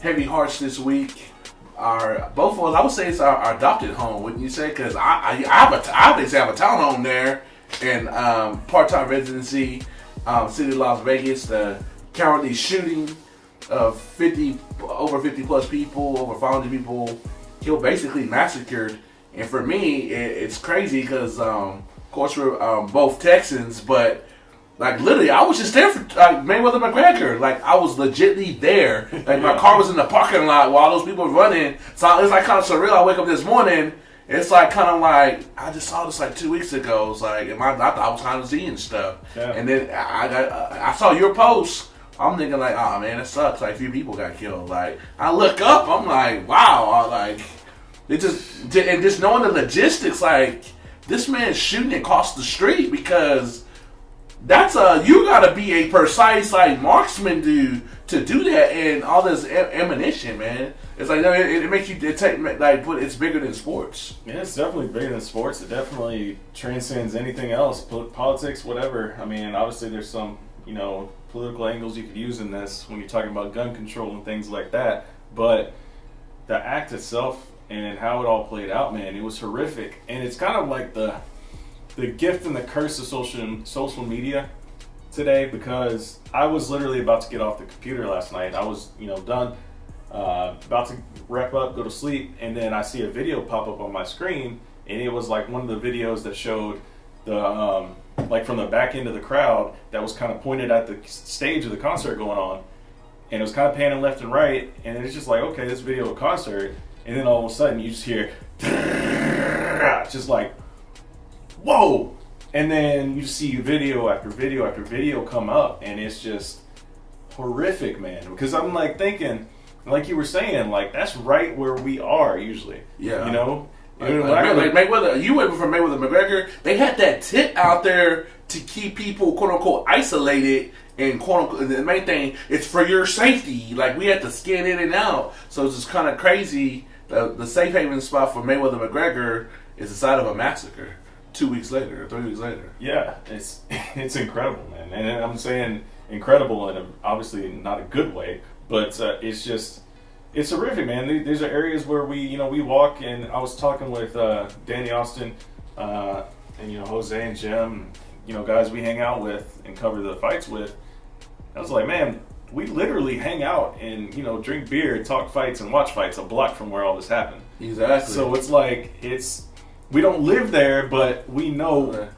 heavy hearts this week are both of us. I would say it's our adopted home, wouldn't you say? Because I have a townhome there and part-time residency, city of Las Vegas. The currently shooting of over 50 plus people, over 500 people killed, basically massacred. And for me, it's crazy because, of course, we're both Texans, but like literally, I was just there for Mayweather McGregor. Like I was legitly there. Like my car was in the parking lot while those people were running. So it's like kind of surreal. I wake up this morning. It's like kind of like I just saw this like 2 weeks ago. It's like I thought I was kind of seeing stuff, and then I saw your post. I'm thinking like, oh man, it sucks. Like a few people got killed. Like I look up, I'm like, wow. Like it just knowing the logistics. Like this man's shooting across the street because. That's you gotta be a precise like marksman to do that and all this ammunition, man. It's like it makes you it's bigger than sports. Yeah, it's definitely bigger than sports. It definitely transcends anything else, politics, whatever. I mean, obviously there's some political angles you could use in this when you're talking about gun control and things like that. But the act itself and how it all played out, man, it was horrific. And it's kind of like the gift and the curse of social media today, because I was literally about to get off the computer last night. I was, done, about to wrap up, go to sleep, and then I see a video pop up on my screen, and it was like one of the videos that showed the, like from the back end of the crowd that was kind of pointed at the stage of the concert going on, and it was kind of panning left and right, and it's just like, okay, this video of a concert, and then all of a sudden you just hear, just like, whoa! And then you see video after video after video come up, and it's just horrific, man. Because I'm like thinking, like you were saying, like that's right where we are usually. Yeah. Like Mayweather, you went from Mayweather McGregor. They had that tip out there to keep people quote unquote isolated, and quote unquote the main thing it's for your safety. Like we had to scan in and out, so it's just kind of crazy. The safe haven spot for Mayweather McGregor is the site of a massacre. 2 weeks later, or 3 weeks later. Yeah, it's incredible, man. And I'm saying incredible in obviously not a good way, but it's horrific, man. These are areas where we walk, and I was talking with Danny Austin, and Jose and Jim, guys we hang out with and cover the fights with. I was like, man, we literally hang out and drink beer, talk fights, and watch fights a block from where all this happened. Exactly. So it's like we don't live there, but we know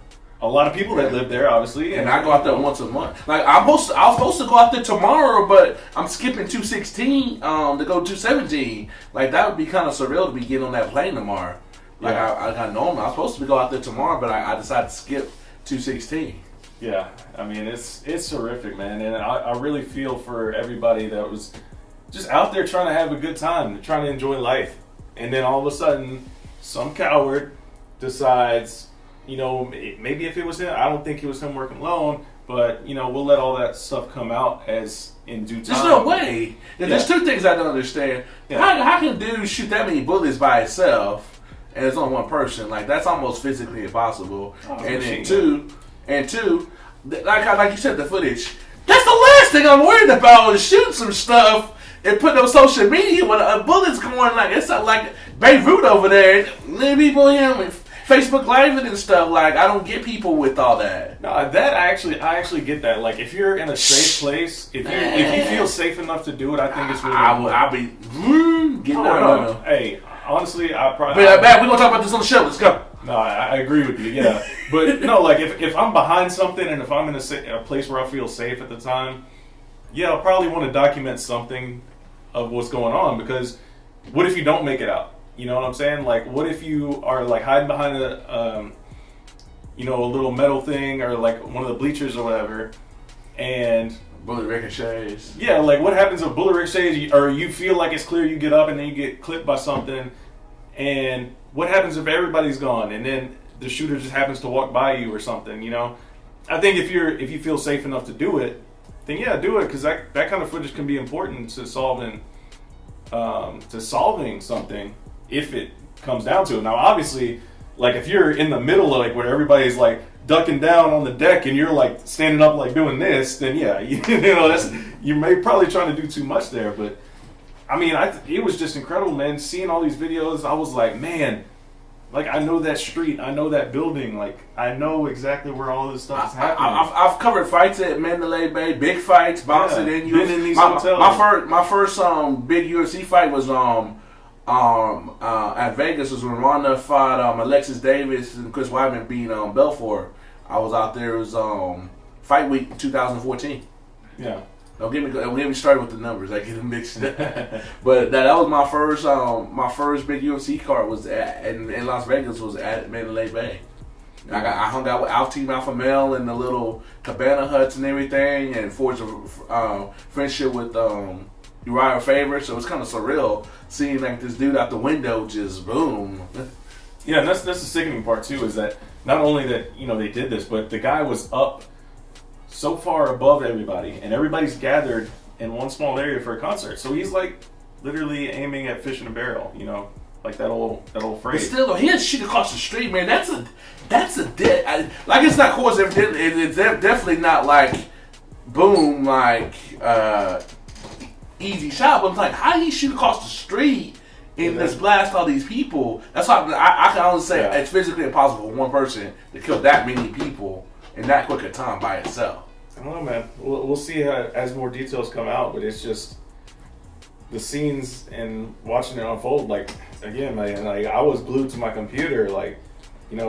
a lot of people that live there, obviously. And I go out there once a month. Like I was supposed to go out there tomorrow, but I'm skipping 216 to go 217. Like that would be kind of surreal to be getting on that plane tomorrow. Like I got normal. I was supposed to go out there tomorrow, but I decided to skip 216. Yeah, I mean it's horrific, man, and I really feel for everybody that was just out there trying to have a good time, trying to enjoy life, and then all of a sudden some coward decides, maybe if it was him, I don't think it was him working alone, but, we'll let all that stuff come out as in due time. There's no way. There's two things I don't understand. Yeah. How can a dude shoot that many bullets by itself and it's on one person? Like, that's almost physically impossible. And then two, like you said, the footage, that's the last thing I'm worried about is shooting some stuff and putting on social media when a bullet's going like, it's not like Beirut over there. People Facebook Live and stuff. Like I don't get people with all that. No, that I actually get that. Like if you're in a safe place, if you feel safe enough to do it, I think it's really. I'll be getting out. No. Hey, honestly, I probably. But we're gonna talk about this on the show. Let's go. No, I agree with you. Yeah, but no, like if I'm behind something and if I'm in a place where I feel safe at the time, yeah, I'll probably want to document something of what's going on, because what if you don't make it out? You know what I'm saying? Like, what if you are like hiding behind a little metal thing or like one of the bleachers or whatever, and bullet ricochets. Yeah, like what happens if bullet ricochets, or you feel like it's clear, you get up and then you get clipped by something, and what happens if everybody's gone and then the shooter just happens to walk by you or something? I think if you feel safe enough to do it, then yeah, do it, because that kind of footage can be important to solving something if it comes down to it. Now, obviously, like if you're in the middle of like where everybody's like ducking down on the deck and you're like standing up like doing this, then yeah, you may probably trying to do too much there. But I mean, it was just incredible, man. Seeing all these videos, I was like, man, like I know that street, I know that building, like I know exactly where all this stuff is happening. I've covered fights at Mandalay Bay, big fights, bouncing in. Been in these hotels. My first big UFC fight was at Vegas. Was when Ronda fought Alexis Davis and Chris Weidman beat Belfort. I was out there. It was Fight Week 2014. Yeah. Don't get me started with the numbers. I get them mixed up. But that was my first big UFC card was in Las Vegas was at Mandalay Bay. I hung out with Team Alpha Male in the little cabana huts and everything, and forged a friendship with Uriah Faber. So it's kind of surreal seeing like this dude out the window just boom. Yeah, and that's the sickening part too, is that not only that they did this, but the guy was up so far above everybody, and everybody's gathered in one small area for a concert. So he's like literally aiming at fish in a barrel, like that old phrase. But still, though, he had shit across the street, man. That's a dead. Like it's not coincidental. It's definitely not like boom, like easy shot. But I'm like, how did he shoot across the street and just blast all these people? That's why I can only say it's physically impossible for one person to kill that many people in that quick a time by itself. I don't know, man. We'll see as more details come out, but it's just the scenes and watching it unfold. Like again, man, like I was glued to my computer, like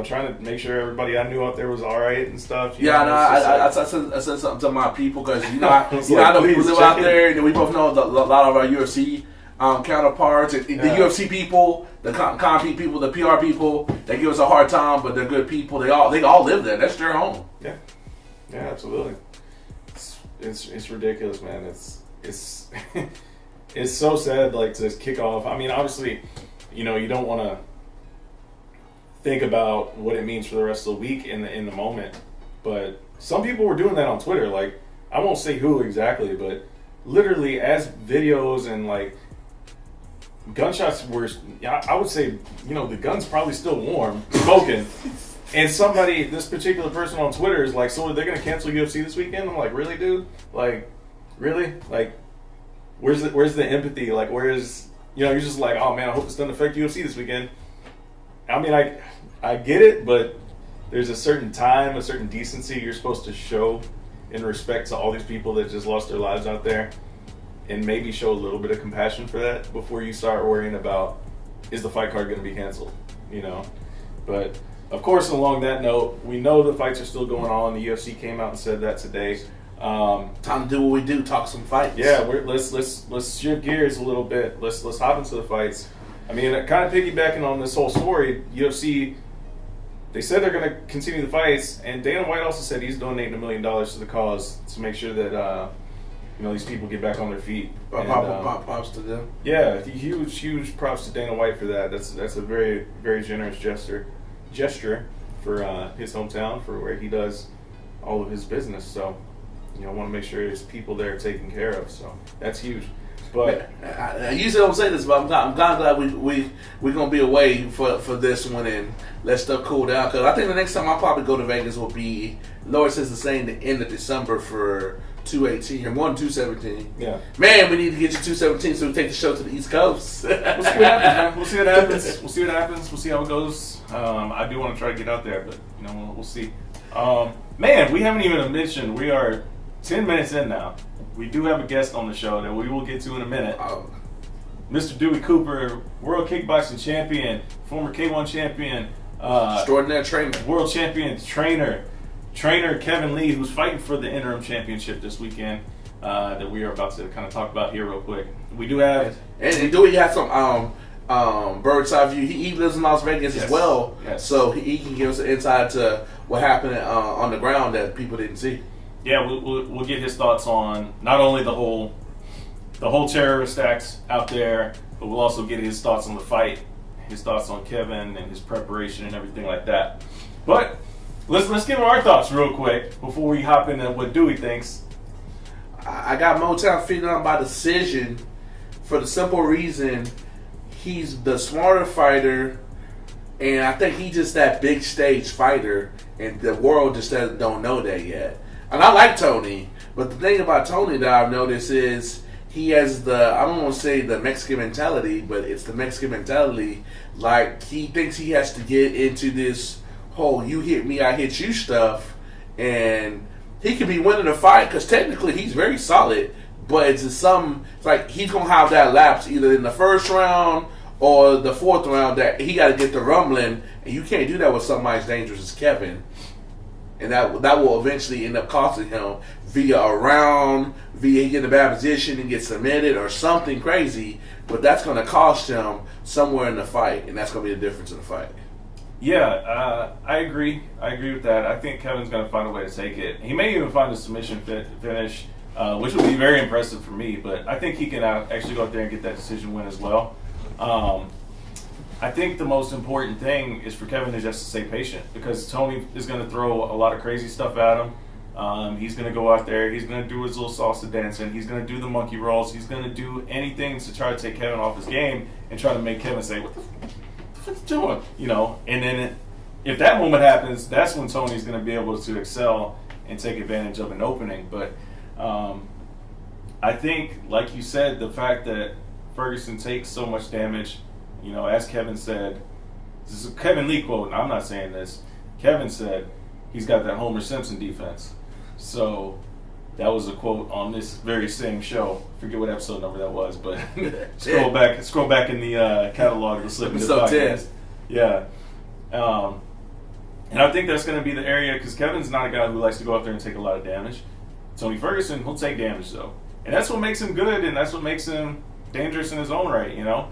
trying to make sure everybody I knew out there was all right and stuff. I said something to my people because I know people live out there, and we both know a lot of our UFC counterparts, and the UFC people, the concrete people, the PR people. They give us a hard time, but they're good people. They all live there. That's their home. Yeah, absolutely. It's ridiculous, man. It's it's so sad, like to kick off. I mean, obviously, you don't want to think about what it means for the rest of the week in the moment, but some people were doing that on Twitter. Like, I won't say who exactly, but literally as videos and like gunshots were, I would say, the gun's probably still warm, smoking. And this particular person on Twitter is like, so they're going to cancel UFC this weekend? I'm like, really, dude? Like, really? Like, where's the empathy? Like, where's, you're just like, oh man, I hope this doesn't affect UFC this weekend. I mean, I get it, but there's a certain time, a certain decency you're supposed to show in respect to all these people that just lost their lives out there, and maybe show a little bit of compassion for that before you start worrying about, is the fight card going to be canceled? But of course, along that note, we know the fights are still going on. The UFC came out and said that today. Time to do what we do, talk some fights. Yeah, let's shift gears a little bit. Let's hop into the fights. I mean, kind of piggybacking on this whole story, UFC, they said they're going to continue the fights, and Dana White also said he's donating $1 million to the cause to make sure that these people get back on their feet. Props to them. Yeah, huge props to Dana White for that. That's a very, very generous gesture for his hometown, for where he does all of his business. So, want to make sure there's people there taken care of. So that's huge. But I usually don't say this, but I'm glad we're gonna be away for this one and let stuff cool down. Because I think the next time I'll probably go to Vegas will be, Lord says the same, the end of December for 218 or 217. Yeah, man, we need to get you 217 so we take the show to the East Coast. We'll see what happens, man. We'll see what happens. We'll see how it goes. I do want to try to get out there, but we'll see. Man, we haven't even mentioned, we are 10 minutes in now. We do have a guest on the show that we will get to in a minute. Mr. Dewey Cooper, world kickboxing champion, former K1 champion, extraordinary trainer, world champion trainer Kevin Lee, who's fighting for the interim championship this weekend, that we are about to kind of talk about here real quick. We do have, and Dewey has some bird's eye view. He lives in Las Vegas as well, so he can give us an insight to what happened on the ground that people didn't see. Yeah, we'll get his thoughts on not only the whole terrorist acts out there, but we'll also get his thoughts on the fight, his thoughts on Kevin and his preparation and everything like that. But let's give our thoughts real quick before we hop into what Dewey thinks. I got Motown Phenom by decision for the simple reason he's the smarter fighter, and I think he's just that big stage fighter, and the world just don't know that yet. And I like Tony, but the thing about Tony that I've noticed is he has I don't want to say the Mexican mentality, but it's the Mexican mentality. Like, he thinks he has to get into this whole "you hit me, I hit you" stuff, and he could be winning a fight because technically he's very solid, but it's like he's gonna have that lapse either in the first round or the fourth round that he got to get the rumbling, and you can't do that with somebody as dangerous as Kevin. And that will eventually end up costing him via a round, via he get in a bad position and get submitted or something crazy. But that's going to cost him somewhere in the fight, and that's going to be the difference in the fight. Yeah, I agree. I agree with that. I think Kevin's going to find a way to take it. He may even find a submission finish, which would be very impressive for me. But I think he can actually go out there and get that decision win as well. I think the most important thing is for Kevin to just stay patient, because Tony is going to throw a lot of crazy stuff at him. He's going to go out there. He's going to do his little salsa dancing. He's going to do the monkey rolls. He's going to do anything to try to take Kevin off his game and try to make Kevin say, "What the fuck are you doing?" You know. And then if that moment happens, that's when Tony's going to be able to excel and take advantage of an opening. But I think, like you said, the fact that Ferguson takes so much damage. You know, as Kevin said, this is a Kevin Lee quote, and I'm not saying this. Kevin said he's got that Homer Simpson defense. So that was a quote on this very same show. I forget what episode number that was, but scroll back in the catalog to slip into the podcast. Yeah. And I think that's going to be the area, because Kevin's not a guy who likes to go out there and take a lot of damage. Tony Ferguson, he'll take damage, though. And that's what makes him good, and that's what makes him dangerous in his own right, you know?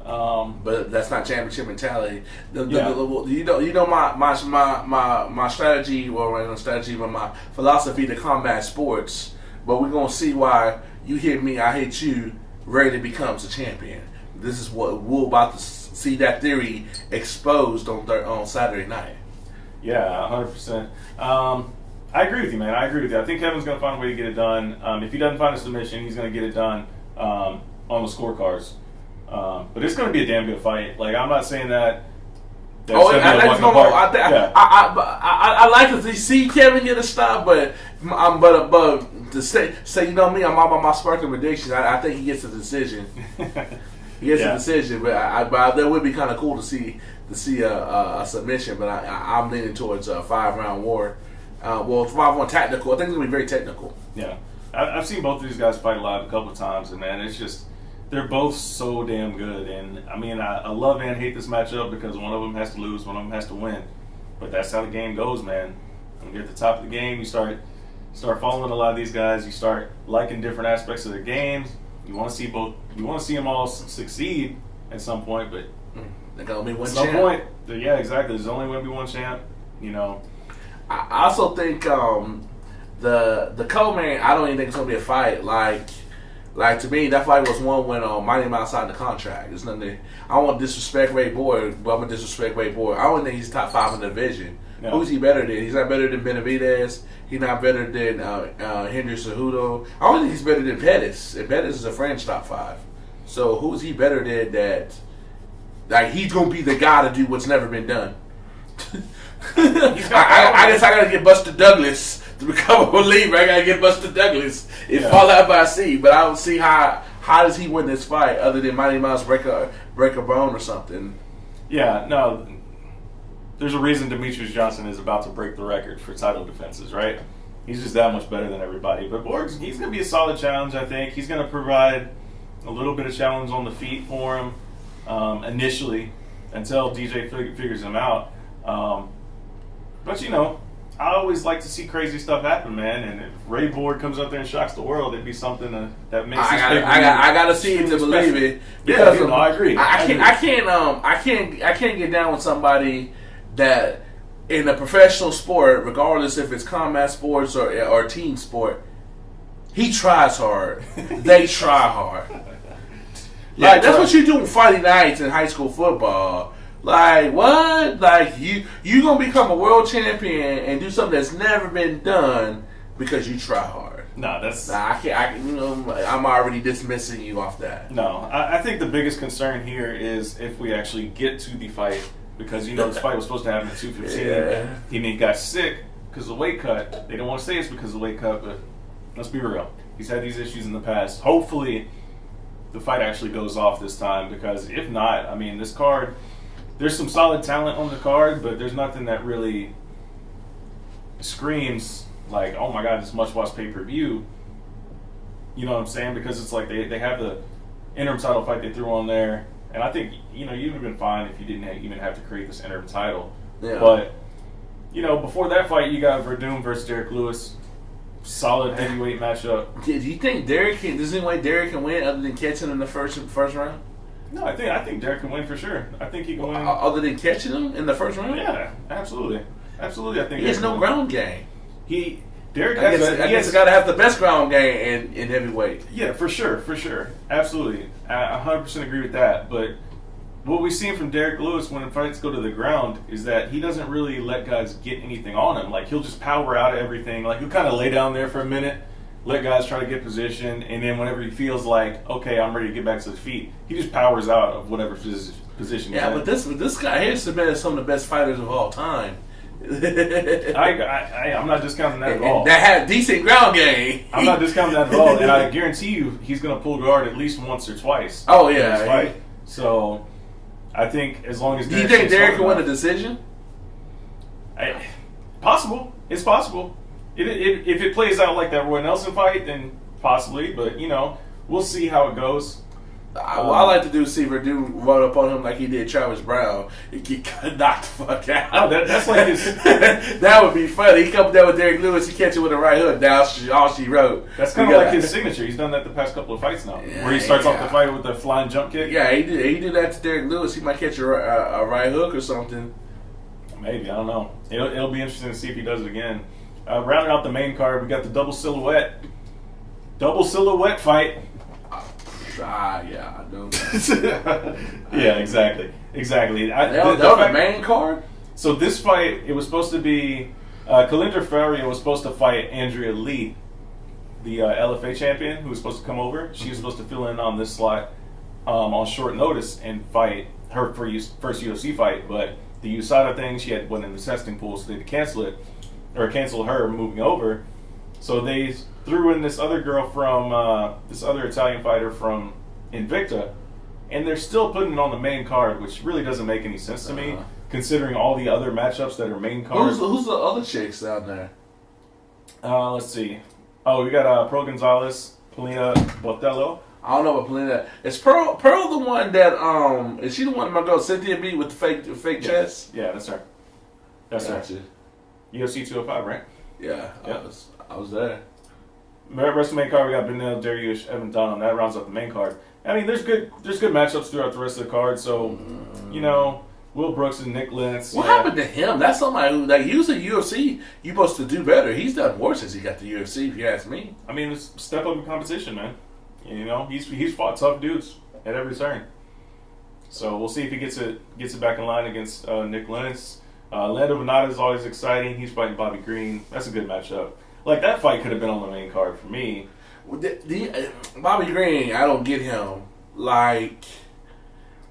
But that's not championship mentality. You know my strategy, well, not strategy, but my philosophy to combat sports. But we're gonna see why "you hit me, I hit you" rarely becomes a champion. This is what we're about to see that theory exposed on Saturday night. Yeah, 100%. I agree with you, man. I agree with you. I think Kevin's gonna find a way to get it done. If he doesn't find a submission, he's gonna get it done on the scorecards. But it's going to be a damn good fight. Like, I'm not saying that. I like to see Kevin get a stop, but to say you know me, I'm all about my sparkling predictions. I think he gets a decision. He gets a decision, but that would be kind of cool to see a submission. But I'm leaning towards a 5-round war. 5-1 tactical. I think it's going to be very technical. Yeah, I've seen both of these guys fight live a couple of times, and man, it's just. They're both so damn good, and I mean, I love and hate this matchup because one of them has to lose, one of them has to win. But that's how the game goes, man. When you're at the top of the game, you start following a lot of these guys. You start liking different aspects of their games. You want to see both. You want to see them all succeed at some point, but there can only be one at champ. some point, yeah, exactly. There's only going to be one champ. You know. I also think the co-main. I don't even think it's going to be a fight. Like, to me, that fight was won when my name outside the contract. There's nothing. I don't want to disrespect Ray Boyd, but I'm going to disrespect Ray Boyd. I don't think he's top 5 in the division. No. Who's he better than? He's not better than Benavidez. He's not better than Henry Cejudo. I don't think he's better than Pettis. And Pettis is a French top 5. So who's he better than that? Like, he's going to be the guy to do what's never been done. I guess I got to get Buster Douglas. To become a believer, I gotta get Buster Douglas and fall out by sea. But I don't see how does he win this fight other than Mighty Mouse break a bone or something. Yeah, no. There's a reason Demetrius Johnson is about to break the record for title defenses, right? He's just that much better than everybody. But Borg's, he's gonna be a solid challenge, I think. He's gonna provide a little bit of challenge on the feet for him initially until DJ figures him out. But you know. I always like to see crazy stuff happen, man. And if Ray Borg comes up there and shocks the world, it'd be something that makes. I gotta see it to believe it. Because I agree. I can't get down with somebody that in a professional sport, regardless if it's combat sports or team sport, he tries hard. They try hard. Like that's what you do on Friday nights in high school football. Like what? Like you gonna become a world champion and do something that's never been done because you try hard. No, that's. I can't. I'm already dismissing you off that. No, I think the biggest concern here is if we actually get to the fight, because this fight was supposed to happen at 2:15. Yeah. He got sick because of the weight cut. They don't want to say it's because of the weight cut, but let's be real. He's had these issues in the past. Hopefully, the fight actually goes off this time, because if not, I mean, this card, there's some solid talent on the card, but there's nothing that really screams like, oh my God, this must-watch pay-per-view. You know what I'm saying? Because it's like they have the interim title fight they threw on there, and I think, you know, you'd have been fine if you didn't even have to create this interim title. Yeah. But, you know, before that fight, you got Verdum versus Derek Lewis. Solid heavyweight matchup. Do you think there's any way Derek can win other than catching him in the first round? No, I think Derek can win for sure. I think he can win. Other than catching him in the first round? Yeah, absolutely. Absolutely, I think he has no ground game. Derek I guess got to have the best ground game in heavyweight. Yeah, for sure. Absolutely. I 100% agree with that. But what we've seen from Derek Lewis when fights go to the ground is that he doesn't really let guys get anything on him. Like, he'll just power out of everything. Like, he'll kind of lay down there for a minute, let guys try to get position, and then whenever he feels like, okay, I'm ready to get back to his feet, he just powers out of whatever position he's in. Yeah, but this guy here submitted some of the best fighters of all time. I'm not discounting that at all. That had decent ground game. I'm not discounting that at all, and I guarantee you he's going to pull guard at least once or twice. Oh, yeah. In this fight. So I think as long as do you think Derek can win a decision? Possible. It's possible. If it plays out like that Roy Nelson fight, then possibly. But, you know, we'll see how it goes. I like to do see Verdum run up on him like he did Travis Brown and get knocked the fuck out. Oh, that's like his. That would be funny. He comes down with Derek Lewis, he catch it with a right hook. That's all she wrote. That's kind of like his signature. He's done that the past couple of fights now, where he starts off the fight with the flying jump kick. Yeah, he did that to Derek Lewis. He might catch a right hook or something. Maybe, I don't know. It'll be interesting to see if he does it again. Rounding out the main card, we got the double silhouette fight. Yeah, I know. Yeah, exactly. That was the main card? So this fight, it was supposed to be, Kalinder Faria was supposed to fight Andrea Lee, the LFA champion, who was supposed to come over. She was supposed to fill in on this slot on short notice and fight her first UFC fight, but the USADA thing, she had went in the testing pool, so they had to cancel it, or cancel her moving over. So they threw in this other girl from, this other Italian fighter from Invicta, and they're still putting it on the main card, which really doesn't make any sense to me, considering all the other matchups that are main cards. Who's the other chicks down there? Let's see. Oh, we got Pro Gonzalez, Polina Botello. I don't know what Polina. Is Pearl the one that is she the one my girl Cynthia beat with the fake chest? Yeah, that's her. That's her. UFC 205, right? Yeah, I was there. Rest of the main card, we got Benel, Dariush, Evan Dunham. That rounds up the main card. I mean, there's good matchups throughout the rest of the card. So, you know, Will Brooks and Nick Lentz. What happened to him? That's somebody who, like, usually UFC, you're supposed to do better. He's done worse since he got to UFC, if you ask me. I mean, it's step up in competition, man. You know, he's fought tough dudes at every turn. So we'll see if he gets it back in line against Nick Lentz. Lando Venata is always exciting. He's fighting Bobby Green. That's a good matchup. Like, that fight could have been on the main card for me. Bobby Green, I don't get him. Like,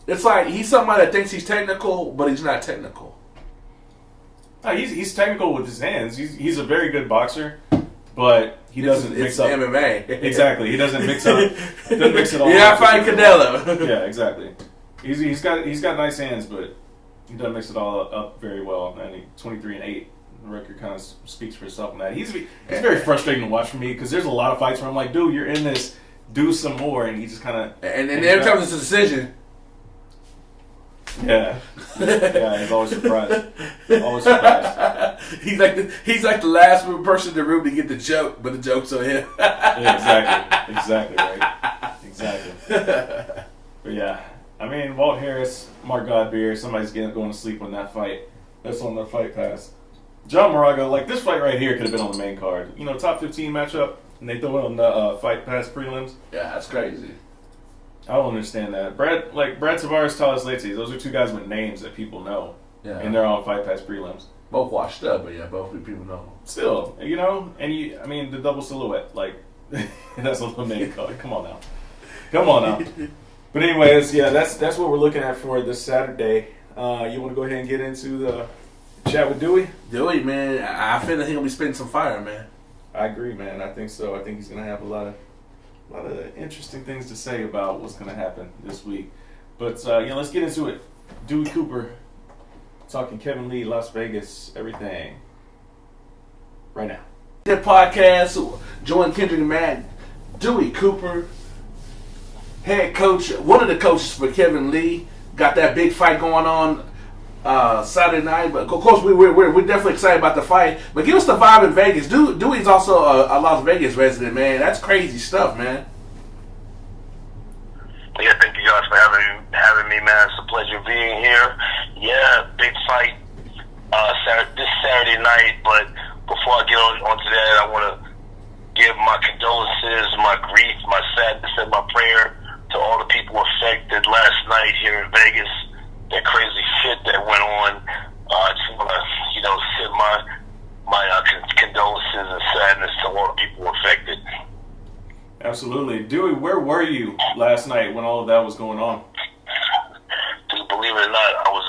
it's like he's somebody that thinks he's technical, but he's not technical. No, he's technical with his hands. He's a very good boxer, but he doesn't mix up MMA. Exactly, he doesn't mix up. Doesn't mix it all. Yeah, fighting Canelo. Yeah, exactly. He's got nice hands, but he doesn't mix it all up very well. And he 23-8. The record kind of speaks for itself on that. He's very frustrating to watch for me because there's a lot of fights where I'm like, dude, you're in this, do some more, and he just kind of. And then there comes the decision. Yeah, he's always surprised. Always surprised. He's like the last person in the room to get the joke, but the joke's on him. Yeah, exactly right, exactly. But yeah, I mean, Walt Harris, Mark Godbeer, somebody's going to sleep on that fight. That's on their fight pass. John Moraga, like, this fight right here could have been on the main card. You know, top 15 matchup, and they throw it on the fight pass prelims. Yeah, that's crazy. I don't understand that. Brad Tavares, Talis Leite, those are two guys with names that people know. Yeah. And they're on fight pass prelims. Both washed up, but yeah, both people know. Still, you know, and I mean, the double silhouette, like, that's on the main card. Come on now. But anyways, yeah, that's what we're looking at for this Saturday. You want to go ahead and get into the chat with Dewey? Dewey, man, I feel like he's going to be spitting some fire, man. I agree, man. I think so. I think he's going to have a lot of interesting things to say about what's going to happen this week. But let's get into it. Dewey Cooper talking Kevin Lee, Las Vegas, everything. Right now. The podcast, join Kendrick and Matt, Dewey Cooper, head coach, one of the coaches for Kevin Lee. Got that big fight going on Saturday night, but of course we're definitely excited about the fight. But give us the vibe in Vegas. Dewey's also a Las Vegas resident, man. That's crazy stuff, man. Yeah, thank you guys for having me, man. It's a pleasure being here. Yeah, big fight this Saturday night. But before I get onto that, I want to give my condolences, my grief, my sadness, and my prayer to all the people affected last night here in Vegas. That crazy shit that went on. I just want to, send my condolences and sadness to all the people affected. Absolutely. Dewey, where were you last night when all of that was going on? Dude, believe it or not, I was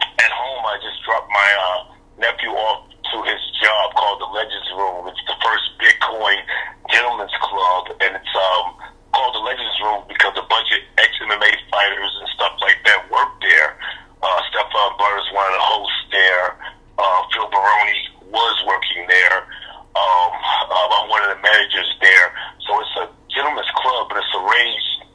at home. I just dropped my nephew off to his job called the Legends Room. It's the first Bitcoin gentleman's club, and it's called the Legends Room because a bunch of ex-MMA fighters and stuff like that work there. Stephon Burrs, one of the hosts there. Phil Baroni was working there. I'm one of the managers there. So it's a gentleman's club, but it's arranged.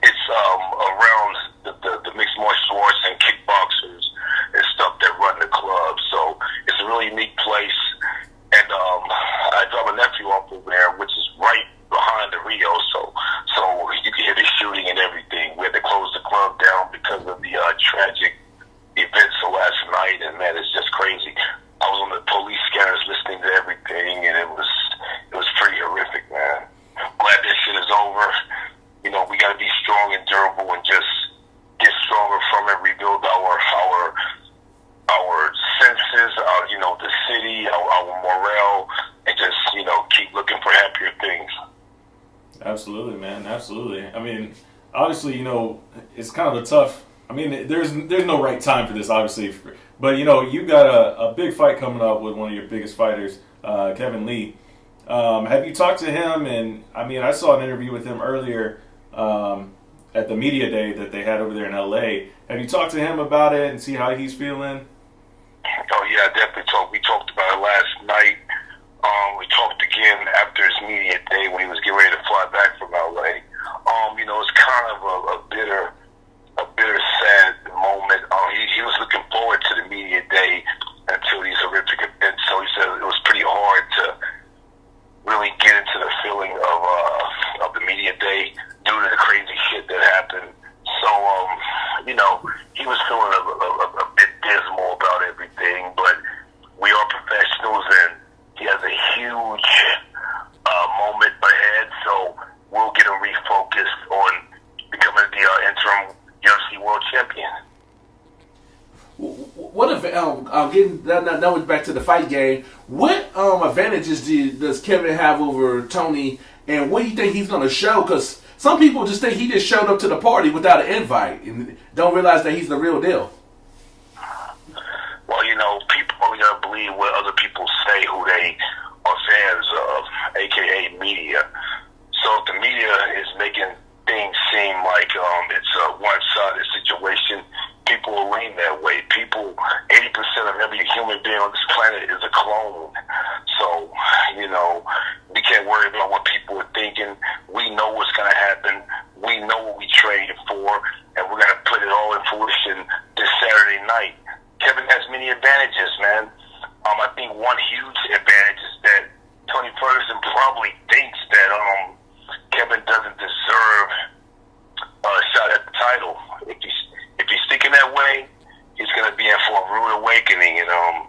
It's around the mixed martial arts and kickboxers and stuff that run the club. So it's a really unique place. And I dropped my nephew off over there, which is right behind the Rio. So you can hear the shooting and everything. We had to close the club down because of the tragic events of last night. And man, it's just crazy. I was on the police scanners listening to everything, and it was pretty horrific, man. Glad this shit is over. We got to be strong and durable and just get stronger from it, rebuild our senses, the city, our morale, and just, keep looking for happier things. Absolutely, man. Absolutely. I mean, obviously, it's kind of a tough. I mean, there's no right time for this, obviously. But, you got a big fight coming up with one of your biggest fighters, Kevin Lee. Have you talked to him? And, I mean, I saw an interview with him earlier at the media day that they had over there in L.A. Have you talked to him about it and see how he's feeling? Oh, yeah, definitely talked. We talked about it last night. We talked again after his media day when he was getting ready to fly back from L.A. It's kind of a bitter, sad moment. He was looking forward to the media day until these horrific events. So he said it was pretty hard to really get into the feeling of the media day due to the crazy shit that happened. So, he was feeling a bit dismal about everything, but we are professionals and he has a huge moment ahead, so we'll get him refocused on becoming the interim UFC World Champion. What if getting now back to the fight game? What advantages does Kevin have over Tony, and what do you think he's going to show? Because some people just think he just showed up to the party without an invite and don't realize that he's the real deal. Well, people only got to believe what other people say who they are fans of, a.k.a. media. So if the media is making things seem like it's a one-sided situation, people will lean that way. 80% of every human being on this planet is a clone. So, we can't worry about what people are thinking. We know what's going to happen. We know what we trained for, and we're going to put it all in fruition this Saturday night. Kevin has many advantages, man. I think one huge advantage is that Tony Ferguson probably thinks that Kevin doesn't deserve a shot at the title. If he's thinking that way, he's going to be in for a rude awakening. And I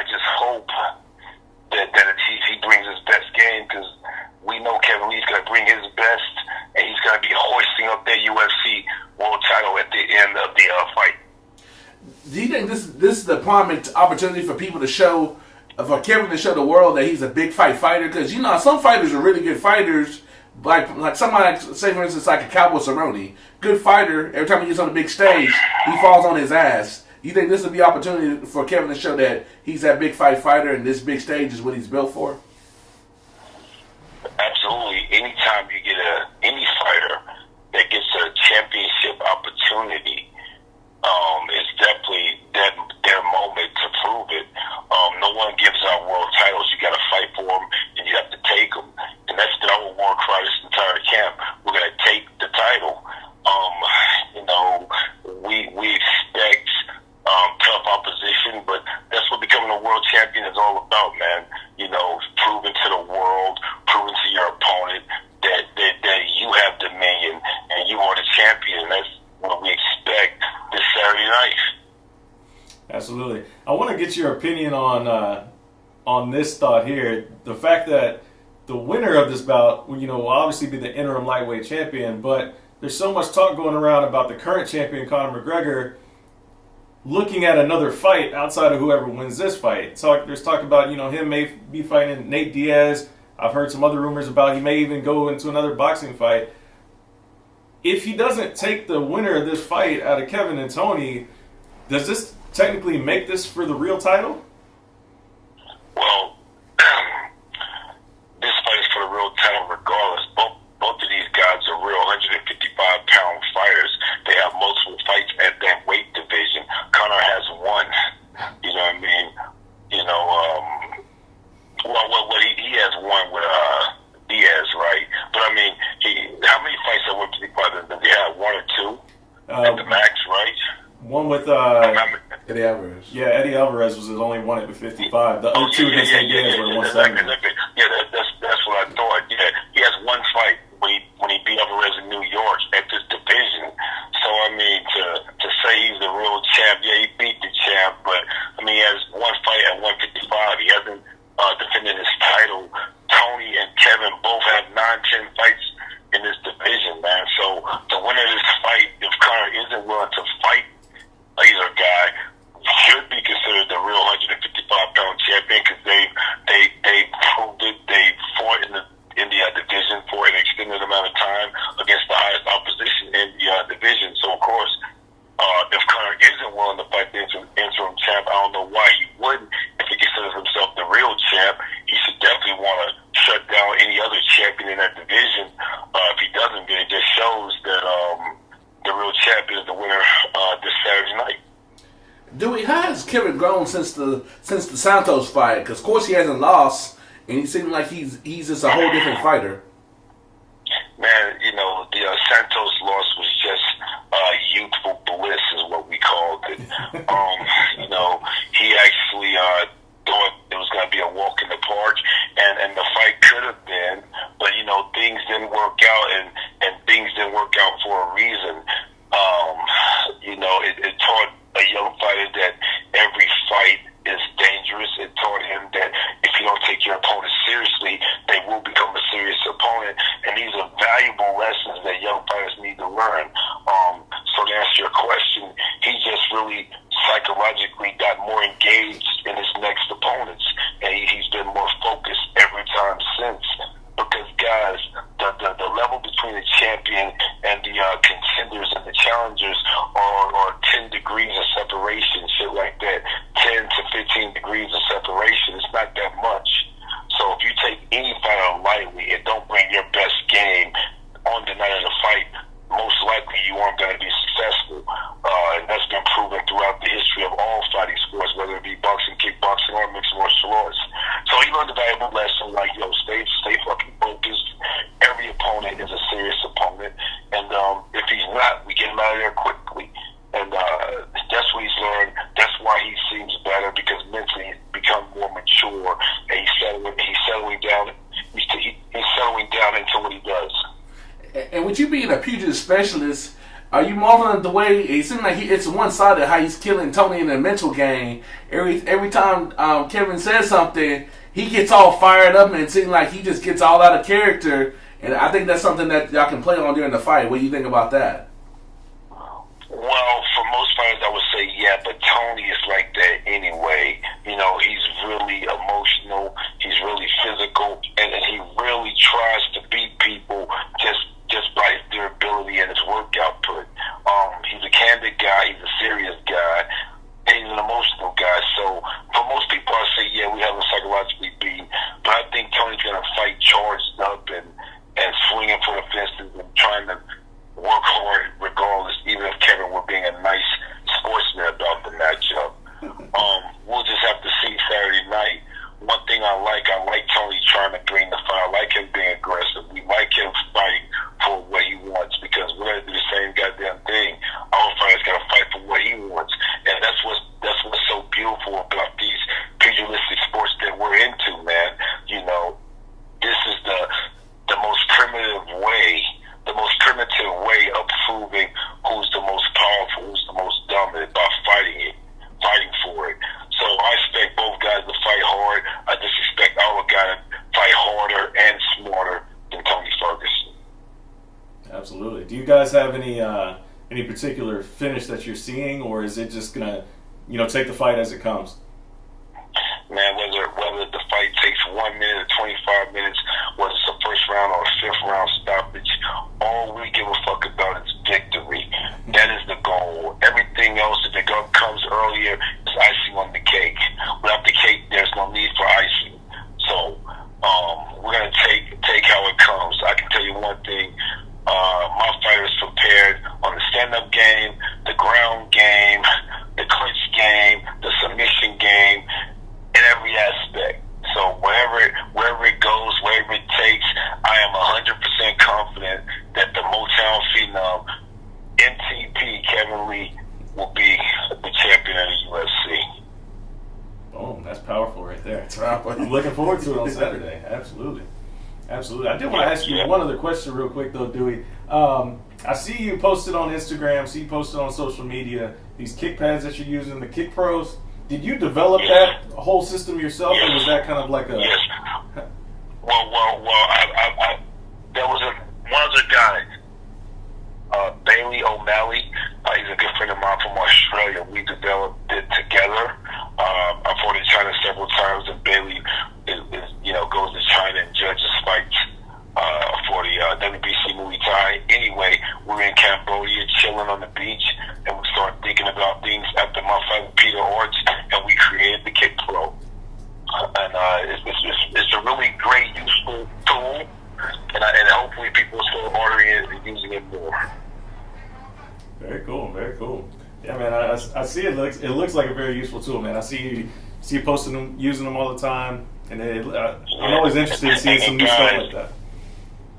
just hope that he brings his best game, because we know Kevin Lee's going to bring his best, and he's going to be hoisting up that UFC world title at the end of the fight. Do you think this is the prime opportunity for people to show, for Kevin to show the world that he's a big fighter? Because some fighters are really good fighters, like somebody, say for instance, like a Cowboy Cerrone, good fighter. Every time he gets on the big stage, he falls on his ass. You think this will be an opportunity for Kevin to show that he's that big fighter and this big stage is what he's built for? Absolutely. Anytime you get any fighter that gets a championship opportunity, it's definitely their moment to prove it. No one gives out world titles. You got to fight for them, and you have to take them. And that's the whole war cry this entire camp. We're going to take the title. We expect tough opposition, but that's what becoming a world champion is all about, man. Proving to the world, proving to your opponent that you have dominion and you are the champion. That's what we expect this Saturday night. Absolutely. I want to get your opinion on this thought here. The fact that the winner of this bout, will obviously be the interim lightweight champion, but there's so much talk going around about the current champion, Conor McGregor, looking at another fight outside of whoever wins this fight. There's talk about, him may be fighting Nate Diaz. I've heard some other rumors about he may even go into another boxing fight. If he doesn't take the winner of this fight out of Kevin and Tony, does this technically make this for the real title? Well, this fight is for the real title regardless. Both of these guys are real 155-pound fighters. They have multiple fights at that weight division. Conor has one. You know what I mean? He has one with Diaz, right? But I mean, how many fights at 155? Does he have one or two at the max, right? One with Eddie Alvarez. Yeah, Eddie Alvarez was his only one at the 55. The other two against Diaz were 170. Yeah, that's what I thought. Yeah, he has one fight when he beat Alvarez in New York at this division. So I mean, to say he's the real champ, yeah, he beat the champ, but I mean, he has one fight at 155. He hasn't defended his title. Tony and Kevin both have 9-10 fights in this division, man. So the winner of this fight, if Conor isn't willing to fight either guy, should be considered the real 155-pound champion because they proved it. They fought in the division for an extended amount of time against the highest opposition in the division. So of course, if Conor isn't willing to fight the interim champ, I don't know why he wouldn't. If he considers himself the real champ, he should definitely want to shut down any other champion in that division. If he doesn't, then it just shows that the real champion is the winner this Saturday night. Dewey, how has Kevin grown since the Santos fight? Because of course he hasn't lost, and he seems like he's just a whole different fighter. Man, the Santos loss was just youthful bliss, is what we called it. He actually thought it was going to be a walk in the park, and the fight could have been, but things didn't work out, and things didn't work out for a reason. It taught a young fighter that every fight is dangerous. It taught him that if you don't take your opponent seriously, they will become a serious opponent. And these are valuable lessons that young fighters need to learn. So to answer your question, he just really psychologically got more engaged in his next opponents, and he's been more focused every time since. Because guys, the level between the champion and the contenders and the challengers are 10 degrees of separation, shit like that. 10 to 15 degrees of separation. It's not that much. So if you take any fighter lightly and don't bring your best game on the night of the fight, most likely you aren't going to be successful. And that's been proven throughout the history of all fighting sports, whether it be boxing, kickboxing, or mixed martial arts. So he learned a valuable lesson like, stay fucking focused. Every opponent is a serious opponent. And if he's not, we get him out of there quickly. And that's what he's learned. That's why he seems better, because mentally he's become more mature. And he's settling down. He's settling down into what he does. And with you being a pugilist specialist, are you marveling at the way it seems like it's one-sided how he's killing Tony in the mental game? Every time Kevin says something, he gets all fired up, and it seems like he just gets all out of character. And I think that's something that y'all can play on during the fight. What do you think about that? Well, for most fighters, I would say yeah, but Tony is like that anyway. He's really emotional. He's really physical, and he really tries to beat people just by their ability and his work output. He's a candid guy. He's a serious guy. Absolutely. Do you guys have any particular finish that you're seeing, or is it just gonna, take the fight as it comes? Man, whether the fight takes 1 minute or 25 minutes, whether it's a first round or a fifth round stoppage, all we give a fuck about is victory. That is the goal. Everything else, if it comes earlier, is icing on the cake. Without the cake, there's no need for icing. So we're gonna take how it comes. I can tell you one thing. My fighters prepared on the stand-up game, the ground game, the clinch game, the submission game, in every aspect. So wherever it goes, wherever it takes, I am 100% confident that the Motown phenom, MTP Kevin Lee, will be the champion of the UFC. Boom, that's powerful right there. I'm looking forward to it on Saturday. Absolutely. Absolutely. I did want to ask you one other question real quick, though, Dewey. I see you posted on Instagram, see you posted on social media, these kick pads that you're using, the Kick Pros. Did you develop that whole system yourself, or was that kind of like a... Yes. Well, I there was one other guy, Bailey O'Malley. He's a good friend of mine from Australia. We developed it together. I've fought in China several times, and Bailey goes to China and judges fights for the WBC Muay Thai. Anyway, we were in Cambodia chilling on the beach, and we started thinking about things after my fight with Peter Orts, and we created the Kick Pro. And it's a really great, useful tool, and hopefully people will start ordering it and using it more. Very cool, very cool. Yeah, man, I see it looks like a very useful tool, man. I see you posting them, using them all the time, and I'm always interested in seeing some new stuff like that.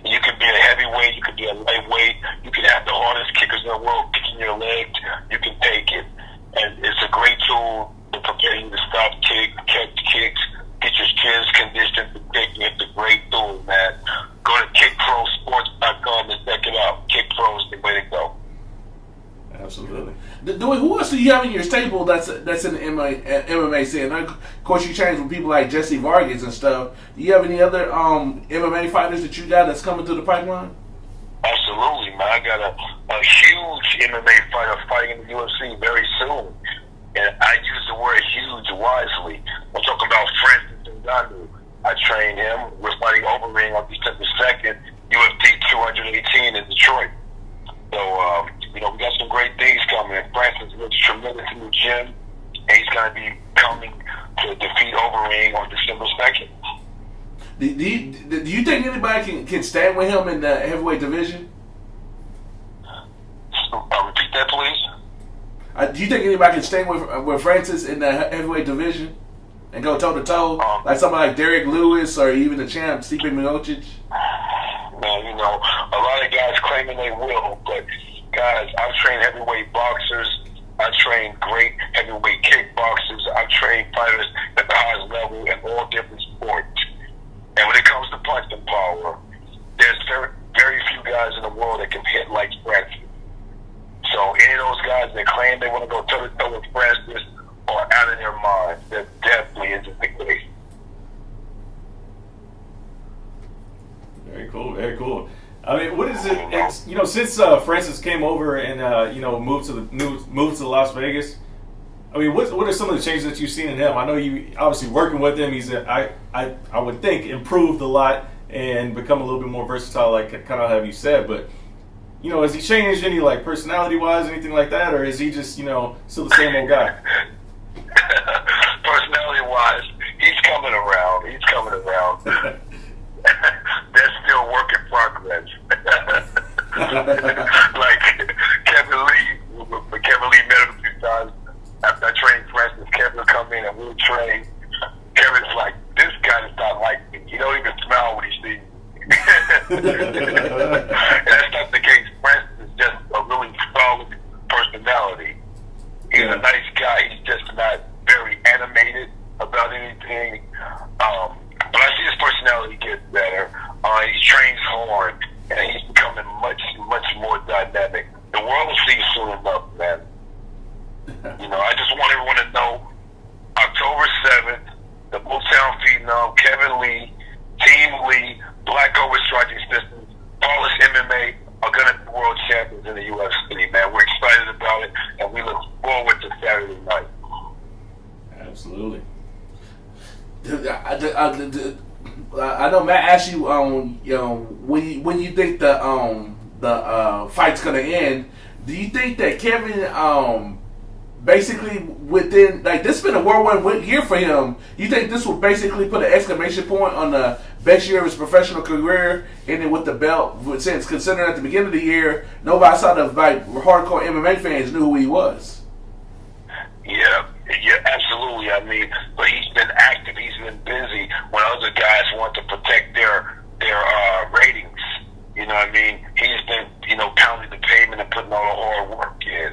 You could be a heavyweight, you could be a lightweight, you could have the hardest kickers in the world kicking your legs, you can take it. And it's a great tool to prepare you to stop catch kicks, get your skills conditioned for kicking. It's a great tool, man. Go to kickprosports.com and check it out. Kick Pro is the way to go. Absolutely. Dewey, who else do you have in your stable that's in the MMA scene? Of course, you train with people like Jesse Vargas and stuff. Do you have any other MMA fighters that you got that's coming through the pipeline? Absolutely, man. I got a huge MMA fighter fighting in the UFC very soon. And I use the word huge wisely. I'm talking about Francis Ngannou. I trained him. We're fighting Overeem on December 2nd, UFC 218 in Detroit. So, we got some great things coming. Francis looks tremendous in the gym, and he's going to be coming to defeat Overeem on December 2nd. Do you think anybody can stand with him in the heavyweight division? Repeat that, please. Do you think anybody can stand with Francis in the heavyweight division and go toe-to-toe? Like somebody like Derek Lewis or even the champ, Stipe Miocic? Man, a lot of guys claiming they will, but guys, I've trained heavyweight boxers. I've trained great heavyweight kickboxers. I've trained fighters at the highest level in all different sports. And when it comes to punching power, there's very, very few guys in the world that can hit like Francis. So any of those guys that claim they want to go toe-to-toe with Francis are out of their minds. That definitely isn't the case. Very cool, very cool. I mean, what is it? Since Francis came over and moved to Las Vegas. I mean, what are some of the changes that you've seen in him? I know you obviously working with him. He's I would think improved a lot and become a little bit more versatile, like kind of have you said. But has he changed any like personality wise, anything like that, or is he just still the same old guy? Personality wise, he's coming around. He's coming around. That's still work in progress. Like Kevin Lee met him a few times. After I trained Francis, Kevin would come in and we would train. Kevin's like, this guy does not like me. He don't even smile when he sees me. And that's not the case. Francis is just a really solid personality. He's a nice guy. He's just not very know Matt asked you, when you think the fight's gonna end, do you think that Kevin, basically within, like, this has been a whirlwind year for him? You think this will basically put an exclamation point on the best year of his professional career, ending with the belt? Since considering at the beginning of the year, nobody outside of like hardcore MMA fans knew who he was. Yeah, absolutely. I mean, but he's been active. He's been busy when other guys want to protect their ratings. You know what I mean? He's been, pounding the pavement and putting all the hard work in.